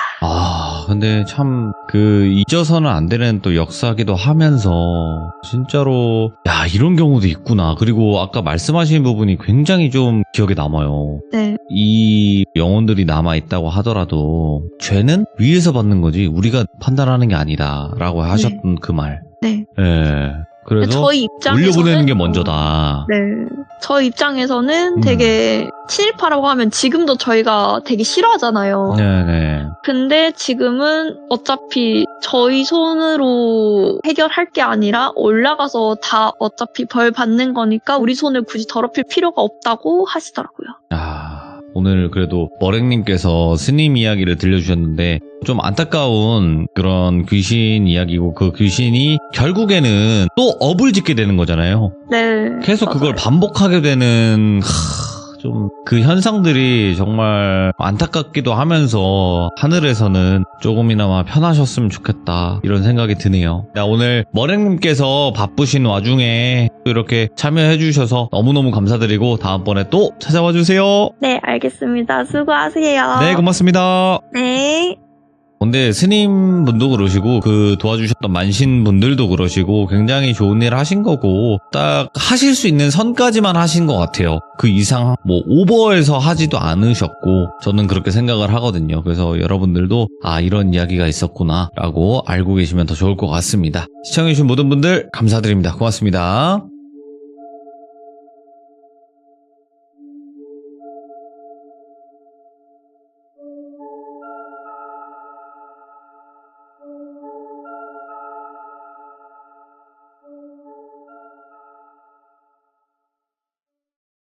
근데 참 잊어서는 안 되는 또 역사기도 하면서 진짜로 이런 경우도 있구나. 그리고 아까 말씀하신 부분이 굉장히 좀 기억에 남아요. 네. 이 영혼들이 남아있다고 하더라도 죄는 위에서 받는 거지 우리가 판단하는 게 아니다라고 하셨던 그 말. 네. 예. 그래서 저희 입장에서는 올려보내는 게 먼저다. 네. 저희 입장에서는 되게 친일파라고 하면 지금도 저희가 되게 싫어하잖아요. 네네. 근데 지금은 어차피 저희 손으로 해결할 게 아니라 올라가서 다 어차피 벌 받는 거니까 우리 손을 굳이 더럽힐 필요가 없다고 하시더라고요. 오늘 그래도 머랭님께서 스님 이야기를 들려주셨는데 좀 안타까운 그런 귀신 이야기고 그 귀신이 결국에는 또 업을 짓게 되는 거잖아요. 네. 계속 맞아요. 그걸 반복하게 되는 좀 그 현상들이 정말 안타깝기도 하면서 하늘에서는 조금이나마 편하셨으면 좋겠다 이런 생각이 드네요. 오늘 머랭님께서 바쁘신 와중에 이렇게 참여해 주셔서 너무너무 감사드리고 다음번에 또 찾아와 주세요. 네, 알겠습니다. 수고하세요. 네, 고맙습니다. 네. 근데 스님분도 그러시고 그 도와주셨던 만신분들도 그러시고 굉장히 좋은 일 하신 거고 딱 하실 수 있는 선까지만 하신 것 같아요. 그 이상 뭐 오버해서 하지도 않으셨고 저는 그렇게 생각을 하거든요. 그래서 여러분들도 이런 이야기가 있었구나 라고 알고 계시면 더 좋을 것 같습니다. 시청해주신 모든 분들 감사드립니다. 고맙습니다.